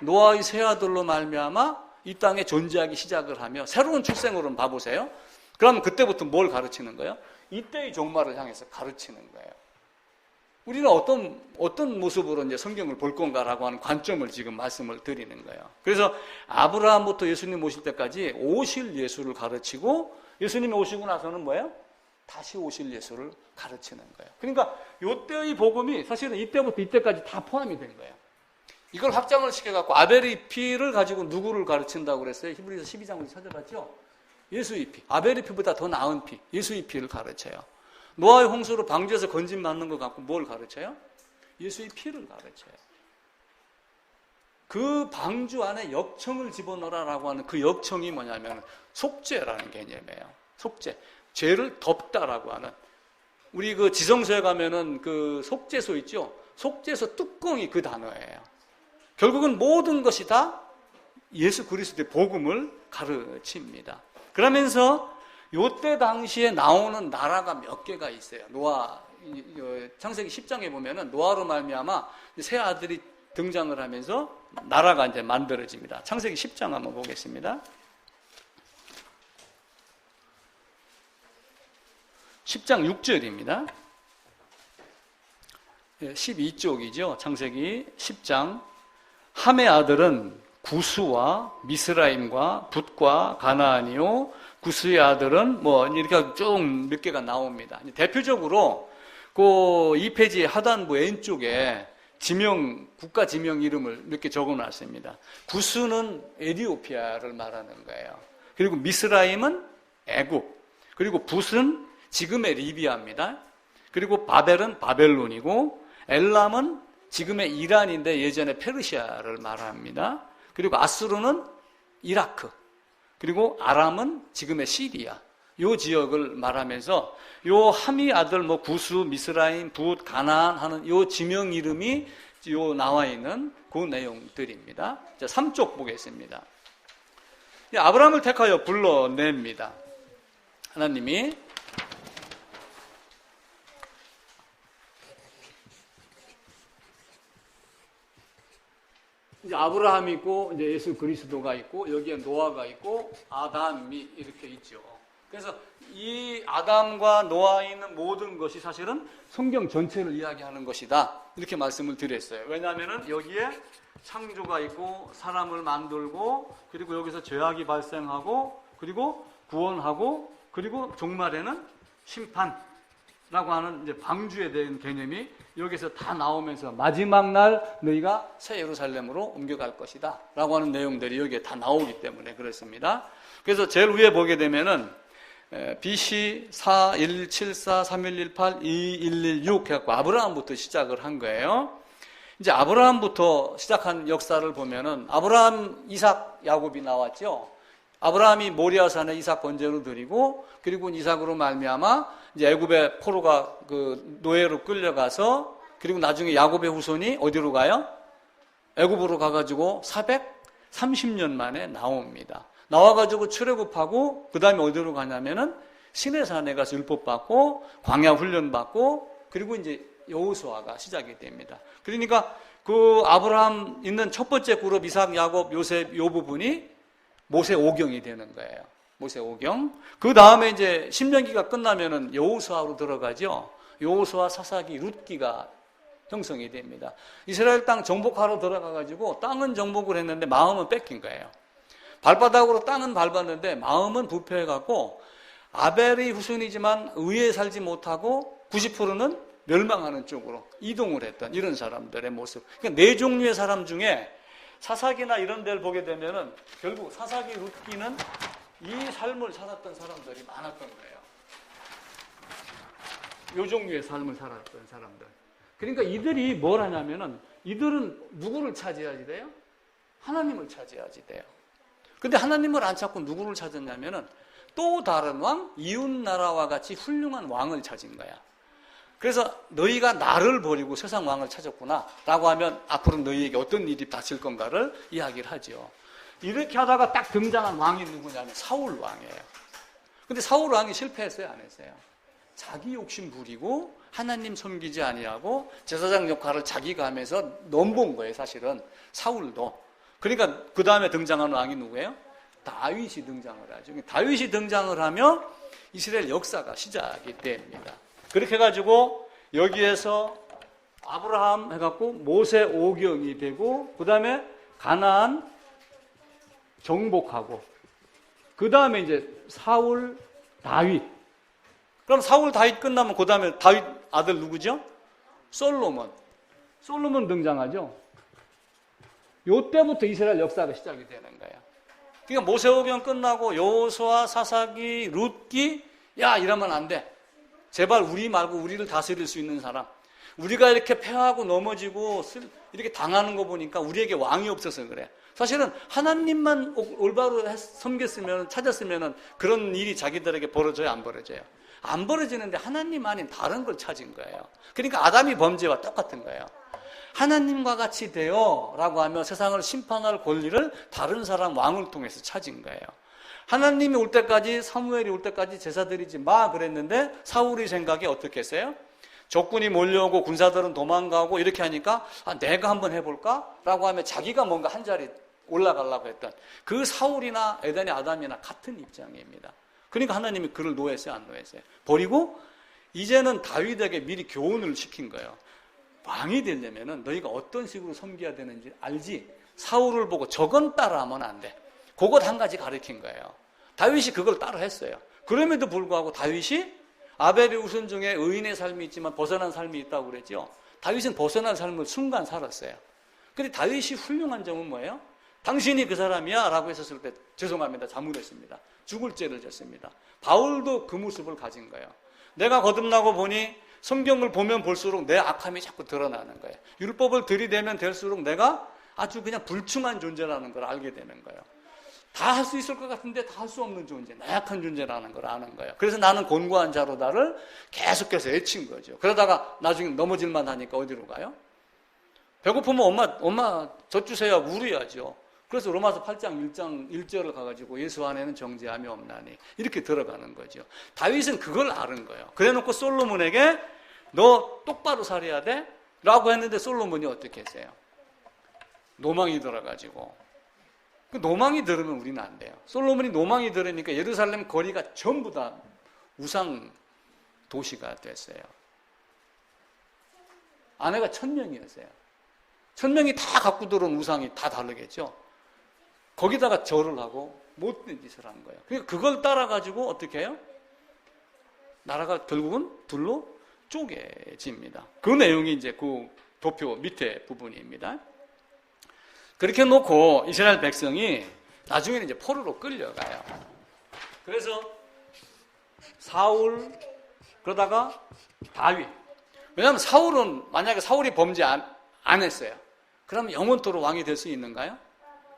Speaker 1: 노아의 세 아들로 말미암아 이 땅에 존재하기 시작을 하며 새로운 출생으로 봐보세요. 그럼 그때부터 뭘 가르치는 거예요? 이때의 종말을 향해서 가르치는 거예요. 우리는 어떤 모습으로 이제 성경을 볼 건가라고 하는 관점을 지금 말씀을 드리는 거예요. 그래서 아브라함부터 예수님 오실 때까지 오실 예수를 가르치고 예수님이 오시고 나서는 뭐예요? 다시 오실 예수를 가르치는 거예요. 그러니까 이때의 복음이 사실은 이때부터 이때까지 다 포함이 된 거예요. 이걸 확장을 시켜갖고 아벨의 피를 가지고 누구를 가르친다고 그랬어요? 히브리서 12장을 찾아봤죠? 예수의 피. 아벨의 피보다 더 나은 피. 예수의 피를 가르쳐요. 노아의 홍수로 방주에서 건짐 맞는 것 갖고 뭘 가르쳐요? 예수의 피를 가르쳐요. 그 방주 안에 역청을 집어넣으라라고 하는 그 역청이 뭐냐면 속죄라는 개념이에요. 속죄. 죄를 덮다라고 하는. 우리 그 지성소에 가면은 그 속죄소 있죠? 속죄소 뚜껑이 그 단어예요. 결국은 모든 것이 다 예수 그리스도의 복음을 가르칩니다. 그러면서 요때 당시에 나오는 나라가 몇 개가 있어요. 노아, 창세기 10장에 보면은 노아로 말미암아 세 아들이 등장을 하면서 나라가 이제 만들어집니다. 창세기 10장 한번 보겠습니다. 10장 6절입니다. 12쪽이죠. 창세기 10장. 함의 아들은 구스와 미스라임과 붓과 가나안이요. 구스의 아들은 뭐 이렇게 쭉 몇 개가 나옵니다. 대표적으로 그 2페이지 하단부 왼쪽에 국가 지명 이름을 몇 개 적어놨습니다. 구스는 에티오피아를 말하는 거예요. 그리고 미스라임은 애굽, 그리고 붓은 지금의 리비아입니다. 그리고 바벨은 바벨론이고 엘람은 지금의 이란인데 예전에 페르시아를 말합니다. 그리고 아수르는 이라크, 그리고 아람은 지금의 시리아, 요 지역을 말하면서 요 함이 아들 뭐 구스, 미스라임, 붓, 가나안 하는 요 지명 이름이 요 나와 있는 그 내용들입니다. 자, 3쪽 보겠습니다. 아브라함을 택하여 불러냅니다. 하나님이 이제 아브라함이 있고 이제 예수 그리스도가 있고 여기에 노아가 있고 아담이 이렇게 있죠. 그래서 이 아담과 노아에 있는 모든 것이 사실은 성경 전체를 이야기하는 것이다. 이렇게 말씀을 드렸어요. 왜냐하면은 여기에 창조가 있고 사람을 만들고 그리고 여기서 죄악이 발생하고 그리고 구원하고 그리고 종말에는 심판라고 하는 이제 방주에 대한 개념이 여기서 다 나오면서 마지막 날 너희가 새 예루살렘으로 옮겨갈 것이다 라고 하는 내용들이 여기에 다 나오기 때문에 그렇습니다. 그래서 제일 위에 보게 되면은 BC 4174 3118 2116 해갖고 아브라함부터 시작을 한 거예요. 이제 아브라함부터 시작한 역사를 보면은 아브라함, 이삭, 야곱이 나왔죠. 아브라함이 모리아산에 이삭 번제로 드리고, 그리고 이삭으로 말미암아 이제 애굽의 포로가 그 노예로 끌려가서, 그리고 나중에 야곱의 후손이 어디로 가요? 애굽으로 가가지고 430년 만에 나옵니다. 나와가지고 출애굽하고 그 다음에 어디로 가냐면은 시내산에 가서 율법 받고 광야 훈련 받고, 그리고 이제 여호수아가 시작이 됩니다. 그러니까 그 아브라함 있는 첫 번째 그룹 이삭, 야곱, 요셉 요 부분이 모세 오경이 되는 거예요. 모세 오경. 그 다음에 이제 신명기가 끝나면은 여호수아로 들어가죠. 여호수아, 사사기, 룻기가 형성이 됩니다. 이스라엘 땅 정복하러 들어가가지고 땅은 정복을 했는데 마음은 뺏긴 거예요. 발바닥으로 땅은 밟았는데 마음은 부패해갖고 아벨이 후손이지만 의에 살지 못하고 90%는 멸망하는 쪽으로 이동을 했던 이런 사람들의 모습. 그러니까 네 종류의 사람 중에 사사기나 이런 데를 보게 되면은 결국 사사기, 룻기는 이 삶을 살았던 사람들이 많았던 거예요. 이 종류의 삶을 살았던 사람들. 그러니까 이들이 뭘 하냐면은 이들은 누구를 차지해야지 돼요? 하나님을 차지해야지 돼요. 근데 하나님을 안 찾고 누구를 찾았냐면은 또 다른 왕, 이웃 나라와 같이 훌륭한 왕을 찾은 거야. 그래서 너희가 나를 버리고 세상 왕을 찾았구나 라고 하면 앞으로 너희에게 어떤 일이 닥칠 건가를 이야기를 하죠. 이렇게 하다가 딱 등장한 왕이 누구냐면 사울 왕이에요. 근데 사울 왕이 실패했어요, 안 했어요? 자기 욕심 부리고 하나님 섬기지 아니하고 제사장 역할을 자기가 하면서 넘본 거예요, 사실은. 사울도. 그러니까 그 다음에 등장한 왕이 누구예요? 다윗이 등장을 하죠. 다윗이 등장을 하며 이스라엘 역사가 시작이 됩니다. 그렇게 해가지고 여기에서 아브라함 해갖고 모세 오경이 되고, 그 다음에 가나안 정복하고, 그 다음에 이제 사울, 다윗. 그럼 사울, 다윗 끝나면 그 다음에 다윗 아들 누구죠? 솔로몬. 솔로몬 등장하죠. 요때부터 이스라엘 역사가 시작이 되는 거예요. 그러니까 모세오경 끝나고 여호수아, 사사기, 룻기, 야 이러면 안 돼. 제발 우리 말고 우리를 다스릴 수 있는 사람. 우리가 이렇게 패하고 넘어지고 이렇게 당하는 거 보니까 우리에게 왕이 없어서 그래. 사실은 하나님만 올바로 섬겼으면, 찾았으면 그런 일이 자기들에게 벌어져요, 안 벌어져요? 안 벌어지는데 하나님 아닌 다른 걸 찾은 거예요. 그러니까 아담이 범죄와 똑같은 거예요. 하나님과 같이 되어 라고 하며 세상을 심판할 권리를 다른 사람 왕을 통해서 찾은 거예요. 하나님이 올 때까지, 사무엘이 올 때까지 제사 드리지 마 그랬는데 사울이 생각이 어떻게 했어요? 적군이 몰려오고 군사들은 도망가고 이렇게 하니까 내가 한번 해볼까? 라고 하며 자기가 뭔가 한 자리 올라가려고 했던 그 사울이나 에덴의 아담이나 같은 입장입니다. 그러니까 하나님이 그를 노했어요, 안 노했어요? 버리고 이제는 다윗에게 미리 교훈을 시킨 거예요. 왕이 되려면 너희가 어떤 식으로 섬겨야 되는지 알지? 사울을 보고 저건 따라하면 안 돼. 그것 한 가지 가르친 거예요. 다윗이 그걸 따라 했어요. 그럼에도 불구하고 다윗이 아벨의 후손 중에 의인의 삶이 있지만 벗어난 삶이 있다고 그랬죠. 다윗은 벗어난 삶을 순간 살았어요. 근데 다윗이 훌륭한 점은 뭐예요? 당신이 그 사람이야 라고 했었을 때 죄송합니다, 잘못했습니다. 죽을 죄를 졌습니다. 바울도 그 모습을 가진 거예요. 내가 거듭나고 보니 성경을 보면 볼수록 내 악함이 자꾸 드러나는 거예요. 율법을 들이대면 될수록 내가 아주 그냥 불충한 존재라는 걸 알게 되는 거예요. 다 할 수 있을 것 같은데 다 할 수 없는 존재, 나약한 존재라는 걸 아는 거예요. 그래서 나는 곤고한 자로다를 계속해서 애친 거죠. 그러다가 나중에 넘어질만 하니까 어디로 가요? 배고프면 엄마 젖 주세요 하고 울어야죠. 그래서 로마서 8장 1절을 가가지고 예수 안에는 정죄함이 없나니 이렇게 들어가는 거죠. 다윗은 그걸 아는 거예요. 그래놓고 솔로몬에게 너 똑바로 살아야 돼? 라고 했는데 솔로몬이 어떻게 했어요? 노망이 들어가지고. 그 노망이 들으면 우리는 안 돼요. 솔로몬이 노망이 들으니까 예루살렘 거리가 전부 다 우상 도시가 됐어요. 아내가 1000명이었어요. 1000명이 다 갖고 들어온 우상이 다 다르겠죠. 거기다가 절을 하고 못된 짓을 한 거예요. 그러니까 그걸 따라가지고 어떻게 해요? 나라가 결국은 둘로 쪼개집니다. 그 내용이 이제 그 도표 밑에 부분입니다. 그렇게 놓고 이스라엘 백성이 나중에는 이제 포로로 끌려가요. 그래서 사울, 그러다가 다윗. 왜냐하면 사울은 만약에 사울이 범죄 안 안 했어요. 그러면 영원토록 왕이 될 수 있는가요?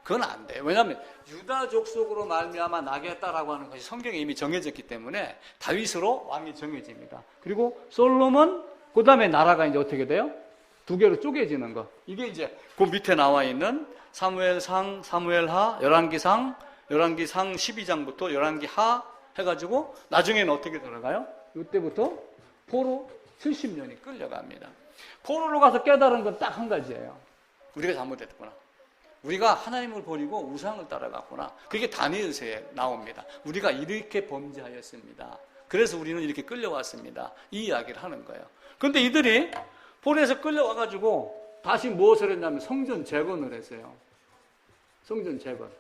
Speaker 1: 그건 안 돼요. 왜냐하면 유다 족속으로 말미암아 나겠다라고 하는 것이 성경에 이미 정해졌기 때문에 다윗으로 왕이 정해집니다. 그리고 솔로몬, 그 다음에 나라가 이제 어떻게 돼요? 두 개로 쪼개지는 거. 이게 이제 그 밑에 나와 있는 사무엘상, 사무엘하, 열왕기상, 열왕기상 12장부터 열왕기하 해가지고 나중에는 어떻게 들어가요? 이때부터 포로 70년이 끌려갑니다. 포로로 가서 깨달은 건 딱 한 가지예요. 우리가 잘못했구나. 우리가 하나님을 버리고 우상을 따라갔구나. 그게 다니엘서에 나옵니다. 우리가 이렇게 범죄하였습니다. 그래서 우리는 이렇게 끌려왔습니다. 이 이야기를 하는 거예요. 그런데 이들이 포로에서 끌려와가지고 다시 무엇을 했냐면 성전 재건을 했어요. 성전 재건.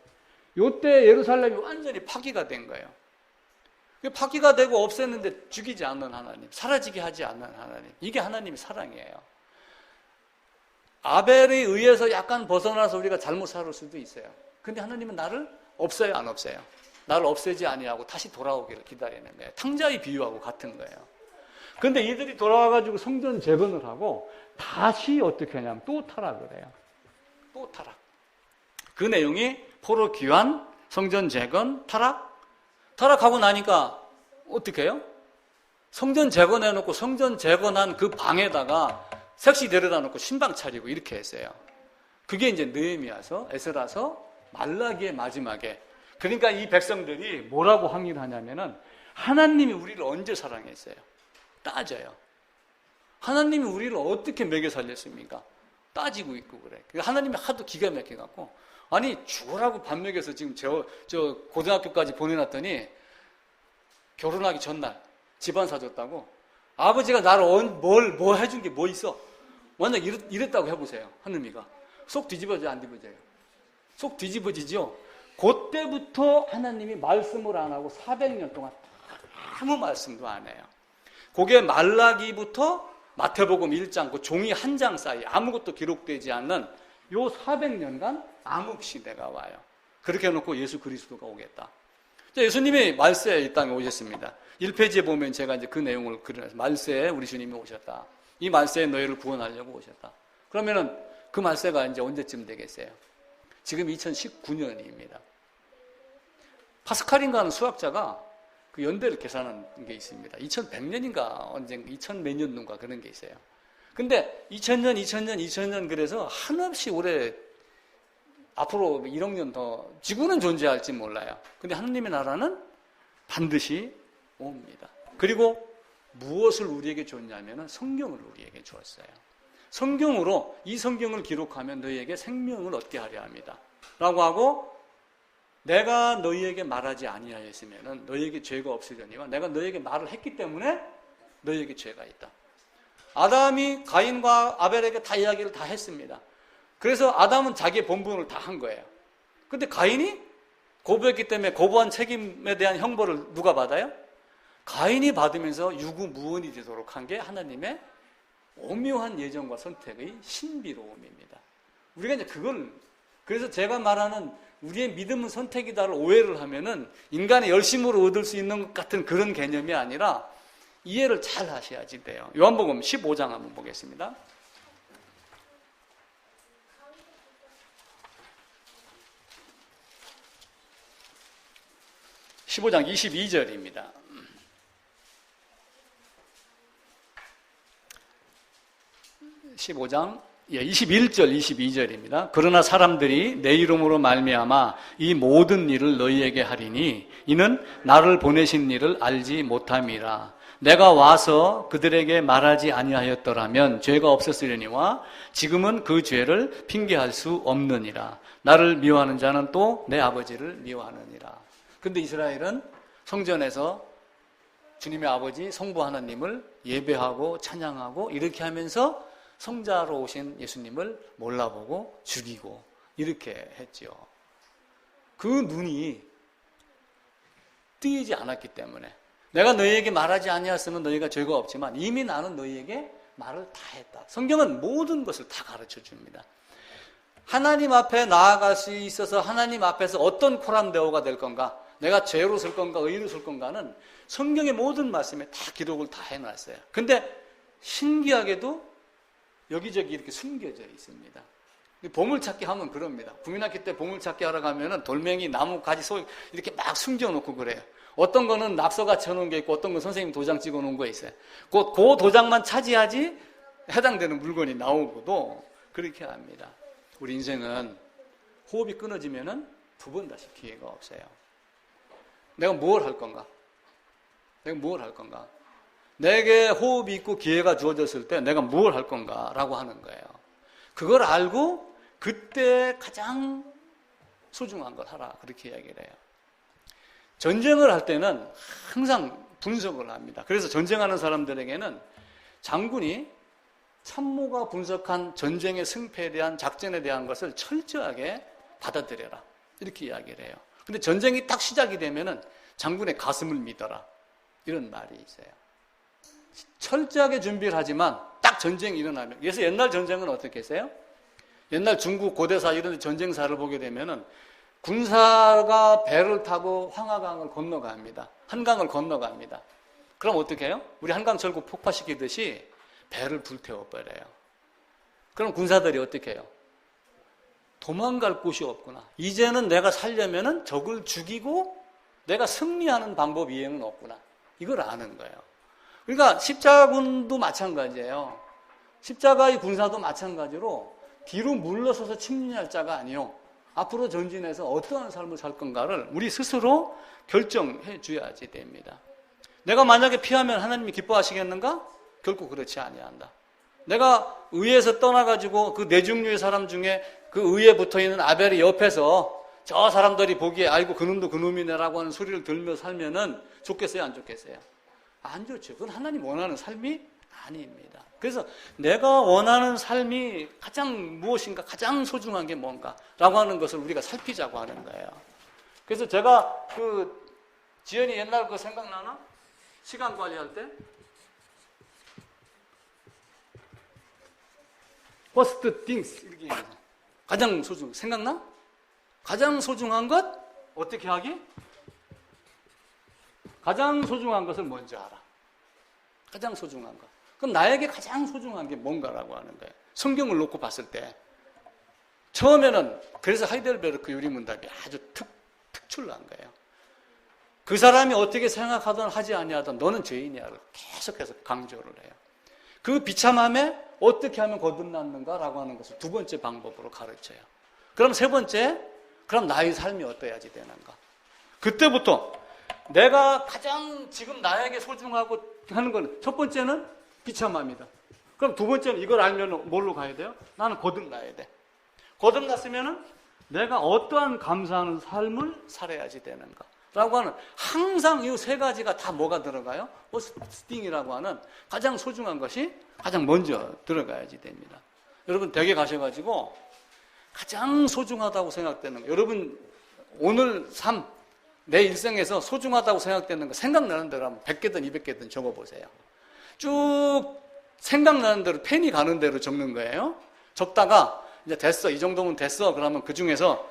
Speaker 1: 요때 예루살렘이 완전히 파기가 된 거예요. 파기가 되고 없앴는데 죽이지 않는 하나님, 사라지게 하지 않는 하나님. 이게 하나님의 사랑이에요. 아벨에 의해서 약간 벗어나서 우리가 잘못 살 수도 있어요. 근데 하나님은 나를 없어요, 안 없어요? 나를 없애지 아니하고 다시 돌아오기를 기다리는 거예요. 탕자의 비유하고 같은 거예요. 근데 이들이 돌아와가지고 성전 재건을 하고 다시 어떻게 하냐면 또 타락을 해요. 또 타락. 그 내용이 포로 귀환, 성전 재건, 타락하고 나니까 어떻게 해요? 성전 재건해놓고 성전 재건한 그 방에다가 색시 데려다 놓고 신방 차리고 이렇게 했어요. 그게 이제 느헤미야서, 에스라서, 말라기의 마지막에. 그러니까 이 백성들이 뭐라고 항의를 하냐면은 하나님이 우리를 언제 사랑했어요? 따져요. 하나님이 우리를 어떻게 먹여 살렸습니까? 따지고 있고 그래. 하나님이 하도 기가 막혀갖고 아니 죽으라고 밥 먹여서 지금 저 고등학교까지 보내놨더니 결혼하기 전날 집안 사줬다고 아버지가 나를 뭐 해준 게 뭐 있어? 완전 이랬다고 해보세요. 하느미가. 속 뒤집어져요? 안 뒤집어져요? 속 뒤집어지죠? 그때부터 하나님이 말씀을 안 하고 400년 동안 아무 말씀도 안 해요. 그게 말라기부터 마태복음 1장, 그 종이 한 장 사이 아무것도 기록되지 않는 요 400년간 암흑시대가 와요. 그렇게 해놓고 예수 그리스도가 오겠다. 예수님이 말세에 이 땅에 오셨습니다. 1페이지에 보면 제가 이제 그 내용을 그려놨어요. 말세에 우리 주님이 오셨다. 이 말세에 너희를 구원하려고 오셨다. 그러면은 그 말세가 이제 언제쯤 되겠어요? 지금 2019년입니다. 파스칼인가 하는 수학자가 그 연대를 계산한 게 있습니다. 2100년인가 언젠가 2000몇 년인가 그런 게 있어요. 근데 2000년 그래서 한없이 오래 앞으로 1억 년 더 지구는 존재할지 몰라요. 근데 하나님의 나라는 반드시 옵니다. 그리고 무엇을 우리에게 줬냐면 성경을 우리에게 주었어요. 성경으로 이 성경을 기록하면 너희에게 생명을 얻게 하려 합니다. 라고 하고 내가 너희에게 말하지 아니하였으면 너희에게 죄가 없으려니와 내가 너희에게 말을 했기 때문에 너희에게 죄가 있다. 아담이 가인과 아벨에게 다 이야기를 다 했습니다. 그래서 아담은 자기의 본분을 다 한 거예요. 근데 가인이 거부했기 때문에 거부한 책임에 대한 형벌을 누가 받아요? 가인이 받으면서 유구무원이 되도록 한 게 하나님의 오묘한 예정과 선택의 신비로움입니다. 우리가 이제 그래서 제가 말하는 우리의 믿음은 선택이다를 오해를 하면은 인간의 열심으로 얻을 수 있는 것 같은 그런 개념이 아니라 이해를 잘 하셔야지 돼요. 요한복음 15장 한번 보겠습니다. 15장 22절입니다. (15장) 21절 22절입니다. 그러나 사람들이 내 이름으로 말미암아 이 모든 일을 너희에게 하리니 이는 나를 보내신 이를 알지 못함이라. 내가 와서 그들에게 말하지 아니하였더라면 죄가 없었으려니와 지금은 그 죄를 핑계할 수 없느니라. 나를 미워하는 자는 또 내 아버지를 미워하느니라. 근데 이스라엘은 성전에서 주님의 아버지 성부 하나님을 예배하고 찬양하고 이렇게 하면서 성자로 오신 예수님을 몰라보고 죽이고 이렇게 했죠. 그 눈이 뜨이지 않았기 때문에 내가 너희에게 말하지 아니하였으면 너희가 죄가 없지만 이미 나는 너희에게 말을 다 했다. 성경은 모든 것을 다 가르쳐 줍니다. 하나님 앞에 나아갈 수 있어서 하나님 앞에서 어떤 코람데오가 될 건가, 내가 죄로 설 건가 의로 설 건가는 성경의 모든 말씀에 다 기록을 다 해놨어요. 근데 신기하게도 여기저기 이렇게 숨겨져 있습니다. 보물찾기 하면 그럽니다. 국민학교 때 보물찾기 하러 가면은 돌멩이, 나무, 가지, 소 이렇게 막 숨겨놓고 그래요. 어떤 거는 낙서가 쳐놓은 게 있고 어떤 건 선생님 도장 찍어놓은 거 있어요. 그 도장만 차지하지 해당되는 물건이 나오고도 그렇게 합니다. 우리 인생은 호흡이 끊어지면은 두 번 다시 기회가 없어요. 내가 뭘 할 건가? 내가 뭘 할 건가? 내게 호흡이 있고 기회가 주어졌을 때 내가 뭘 할 건가라고 하는 거예요. 그걸 알고 그때 가장 소중한 걸 하라 그렇게 이야기를 해요. 전쟁을 할 때는 항상 분석을 합니다. 그래서 전쟁하는 사람들에게는 장군이 참모가 분석한 전쟁의 승패에 대한 작전에 대한 것을 철저하게 받아들여라 이렇게 이야기를 해요. 근데 전쟁이 딱 시작이 되면은 장군의 가슴을 믿어라 이런 말이 있어요. 철저하게 준비를 하지만 딱 전쟁이 일어나면, 그래서 옛날 전쟁은 어떻게 했어요? 옛날 중국 고대사 이런 전쟁사를 보게 되면은 군사가 배를 타고 황하강을 건너갑니다. 한강을 건너갑니다. 그럼 어떻게 해요? 우리 한강철국 폭파시키듯이 배를 불태워버려요. 그럼 군사들이 어떻게 해요? 도망갈 곳이 없구나. 이제는 내가 살려면은 적을 죽이고 내가 승리하는 방법 이외에는 없구나. 이걸 아는 거예요. 그러니까 십자군도 마찬가지예요. 십자가의 군사도 마찬가지로 뒤로 물러서서 침략할 자가 아니요. 앞으로 전진해서 어떠한 삶을 살 건가를 우리 스스로 결정해 줘야지 됩니다. 내가 만약에 피하면 하나님이 기뻐하시겠는가? 결코 그렇지 아니한다. 내가 의에서 떠나가지고 그 내중류의 사람 중에 그 의에 붙어있는 아벨이 옆에서 저 사람들이 보기에 아이고 그놈도 그놈이네라고 하는 소리를 들며 살면은 좋겠어요? 안 좋겠어요? 안 좋죠. 그건 하나님 원하는 삶이 아닙니다. 그래서 내가 원하는 삶이 가장 무엇인가, 가장 소중한 게 뭔가 라고 하는 것을 우리가 살피자고 하는 거예요. 그래서 제가 지연이 옛날 그거 생각나나? 시간 관리할 때? First things 이렇게 얘기해요. 가장 소중, 생각나? 가장 소중한 것 어떻게 하기? 가장 소중한 것을 먼저 알아. 가장 소중한 것. 그럼 나에게 가장 소중한 게 뭔가라고 하는 거예요. 성경을 놓고 봤을 때 처음에는 그래서 하이델베르크 유리문답이 아주 특출난 거예요. 그 사람이 어떻게 생각하든 하지 아니하든 너는 죄인이야를 계속해서 강조를 해요. 그 비참함에 어떻게 하면 거듭났는가라고 하는 것을 두 번째 방법으로 가르쳐요. 그럼 세 번째, 그럼 나의 삶이 어떠야지 되는가? 그때부터 내가 가장 지금 나에게 소중하고 하는 건 첫 번째는 비참함이다. 그럼 두 번째는 이걸 알면 뭘로 가야 돼요? 나는 거듭나야 돼. 거듭났으면은 내가 어떠한 감사하는 삶을 살아야지 되는가? 라고 하는 항상 이 세 가지가 다 뭐가 들어가요? 스팅이라고 하는 가장 소중한 것이 가장 먼저 들어가야지 됩니다. 여러분 댁에 가셔가지고 가장 소중하다고 생각되는 거, 여러분 오늘 삶, 내 일생에서 소중하다고 생각되는 거 생각나는 대로 한번 100개든 200개든 적어보세요. 쭉 생각나는 대로 펜이 가는 대로 적는 거예요. 적다가 이제 됐어, 이 정도면 됐어. 그러면 그 중에서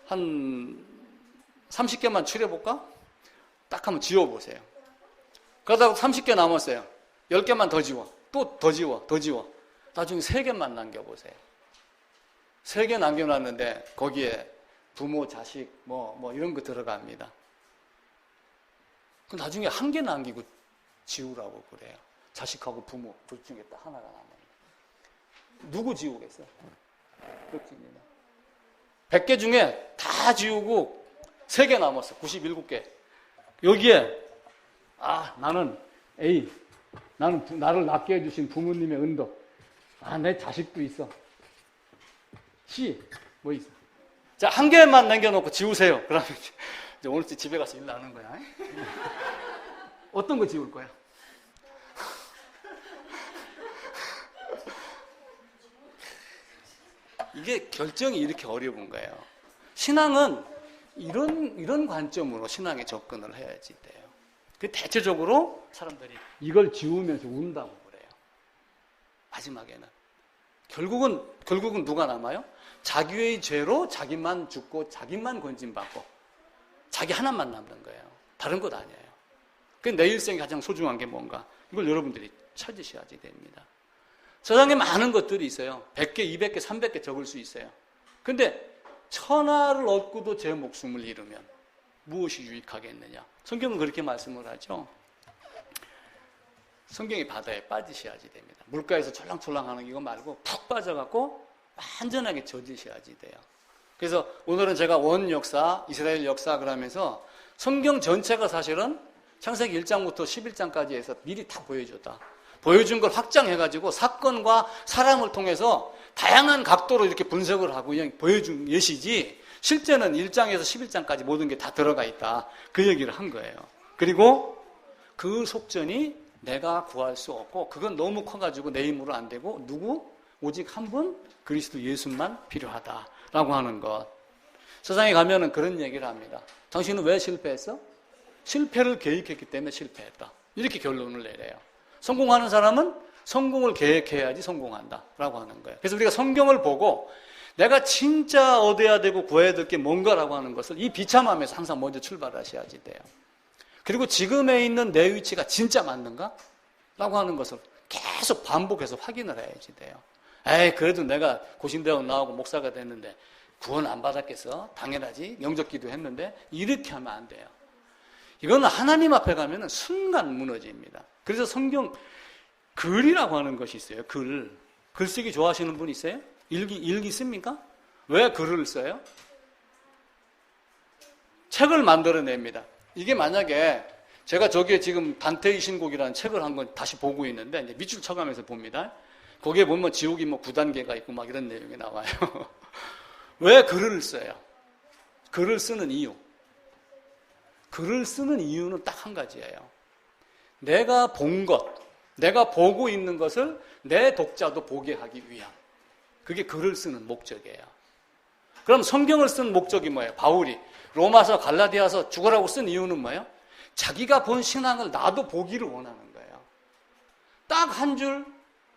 Speaker 1: 한 30개만 추려볼까? 딱 한번 지워보세요. 그러다가 30개 남았어요. 10개만 더 지워. 또 더 지워. 더 지워. 나중에 3개만 남겨보세요. 3개 남겨놨는데 거기에 부모, 자식, 뭐 이런 거 들어갑니다. 그 나중에 1개 남기고 지우라고 그래요. 자식하고 부모, 둘 중에 딱 하나가 남아요. 누구 지우겠어요? 그렇습니다. 100개 중에 다 지우고 3개 남았어. 97개. 여기에 나는 A, 나는 나를 낳게 해주신 부모님의 은덕. 내 자식도 있어. C, 뭐 있어? 자, 1개만 남겨놓고 지우세요. 그러면 이제 오늘 집에 가서 일 하는 거야. 어떤 거 지울 거야? 이게 결정이 이렇게 어려운 거예요. 신앙은 이런 관점으로 신앙에 접근을 해야지 돼요. 그 대체적으로 사람들이 이걸 지우면서 운다고 그래요. 마지막에는. 결국은 누가 남아요? 자기의 죄로 자기만 죽고 자기만 건진받고 자기 하나만 남는 거예요. 다른 것 아니에요. 그 내 일생에 가장 소중한 게 뭔가? 이걸 여러분들이 찾으셔야지 됩니다. 세상에 많은 것들이 있어요. 100개, 200개, 300개 적을 수 있어요. 근데 천하를 얻고도 제 목숨을 잃으면 무엇이 유익하겠느냐. 성경은 그렇게 말씀을 하죠. 성경이 바다에 빠지셔야지 됩니다. 물가에서 철랑철랑하는 이거 말고 푹 빠져갖고 완전하게 젖으셔야지 돼요. 그래서 오늘은 제가 원 역사, 이스라엘 역사 그러면서 성경 전체가 사실은 창세기 1장부터 11장까지 해서 미리 다 보여줬다. 보여준 걸 확장해가지고 사건과 사람을 통해서 다양한 각도로 이렇게 분석을 하고 그냥 보여준 예시지, 실제는 1장에서 11장까지 모든 게 다 들어가 있다. 그 얘기를 한 거예요. 그리고 그 속전이 내가 구할 수 없고 그건 너무 커가지고 내 힘으로 안 되고 누구? 오직 한 분? 그리스도 예수만 필요하다라고 하는 것. 세상에 가면은 그런 얘기를 합니다. 당신은 왜 실패했어? 실패를 계획했기 때문에 실패했다. 이렇게 결론을 내려요. 성공하는 사람은 성공을 계획해야지 성공한다라고 하는 거예요. 그래서 우리가 성경을 보고 내가 진짜 얻어야 되고 구해야 될 게 뭔가라고 하는 것을 이 비참함에서 항상 먼저 출발하셔야지 돼요. 그리고 지금에 있는 내 위치가 진짜 맞는가? 라고 하는 것을 계속 반복해서 확인을 해야지 돼요. 에이, 그래도 내가 고신대원 나오고 목사가 됐는데 구원 안 받았겠어? 당연하지. 영접기도 했는데 이렇게 하면 안 돼요. 이거는 하나님 앞에 가면 순간 무너집니다. 그래서 성경 글이라고 하는 것이 있어요. 글쓰기 좋아하시는 분 있어요? 일기 씁니까? 왜 글을 써요? 책을 만들어냅니다. 이게 만약에 제가 저기에 지금 단테의 신곡이라는 책을 한 건 다시 보고 있는데 이제 밑줄 쳐가면서 봅니다. 거기에 보면 지옥이 뭐 9단계가 있고 막 이런 내용이 나와요. 왜 글을 써요? 글을 쓰는 이유. 글을 쓰는 이유는 딱 한 가지예요. 내가 본 것, 내가 보고 있는 것을 내 독자도 보게 하기 위함. 그게 글을 쓰는 목적이에요. 그럼 성경을 쓴 목적이 뭐예요? 바울이 로마서, 갈라디아서 죽으라고 쓴 이유는 뭐예요? 자기가 본 신앙을 나도 보기를 원하는 거예요. 딱 한 줄,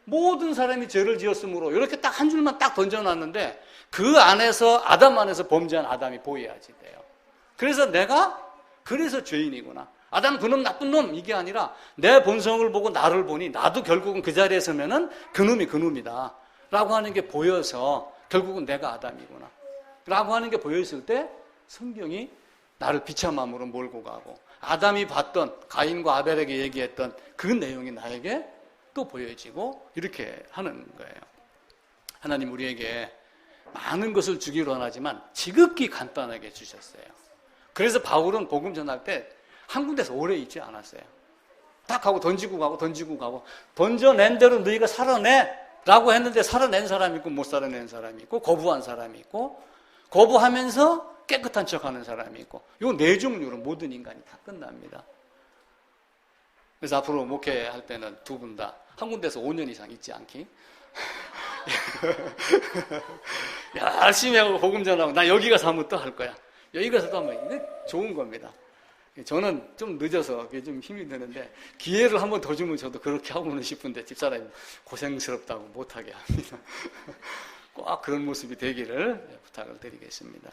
Speaker 1: 모든 사람이 죄를 지었으므로 이렇게 딱 한 줄만 딱 던져놨는데 그 안에서 아담 안에서 범죄한 아담이 보여야지 돼요. 그래서 그래서 죄인이구나. 아담 그놈 나쁜 놈 이게 아니라 내 본성을 보고 나를 보니 나도 결국은 그 자리에 서면은 그놈이 그놈이다 라고 하는 게 보여서 결국은 내가 아담이구나 라고 하는 게 보였을 때 성경이 나를 비참함으로 몰고 가고 아담이 봤던 가인과 아벨에게 얘기했던 그 내용이 나에게 또 보여지고 이렇게 하는 거예요. 하나님 우리에게 많은 것을 주기로 하지만 지극히 간단하게 주셨어요. 그래서 바울은 복음 전할 때 한 군데서 오래 있지 않았어요. 딱 하고 던지고 가고 던져낸 대로 너희가 살아내 라고 했는데 살아낸 사람이 있고 못 살아낸 사람이 있고 거부한 사람이 있고 거부하면서 깨끗한 척하는 사람이 있고 이 네 종류로 모든 인간이 다 끝납니다. 그래서 앞으로 목회할 때는 두 분 다 한 군데서 5년 이상 있지 않기 열심히 하고 복음 전하고 나 여기 가서 한번 또 할 거야. 여기 가서 또 하면 이게 좋은 겁니다. 저는 좀 늦어서 그게 좀 힘이 드는데 기회를 한번 더 주면 저도 그렇게 하고는 싶은데 집사람이 고생스럽다고 못하게 합니다. 꼭 그런 모습이 되기를 부탁을 드리겠습니다.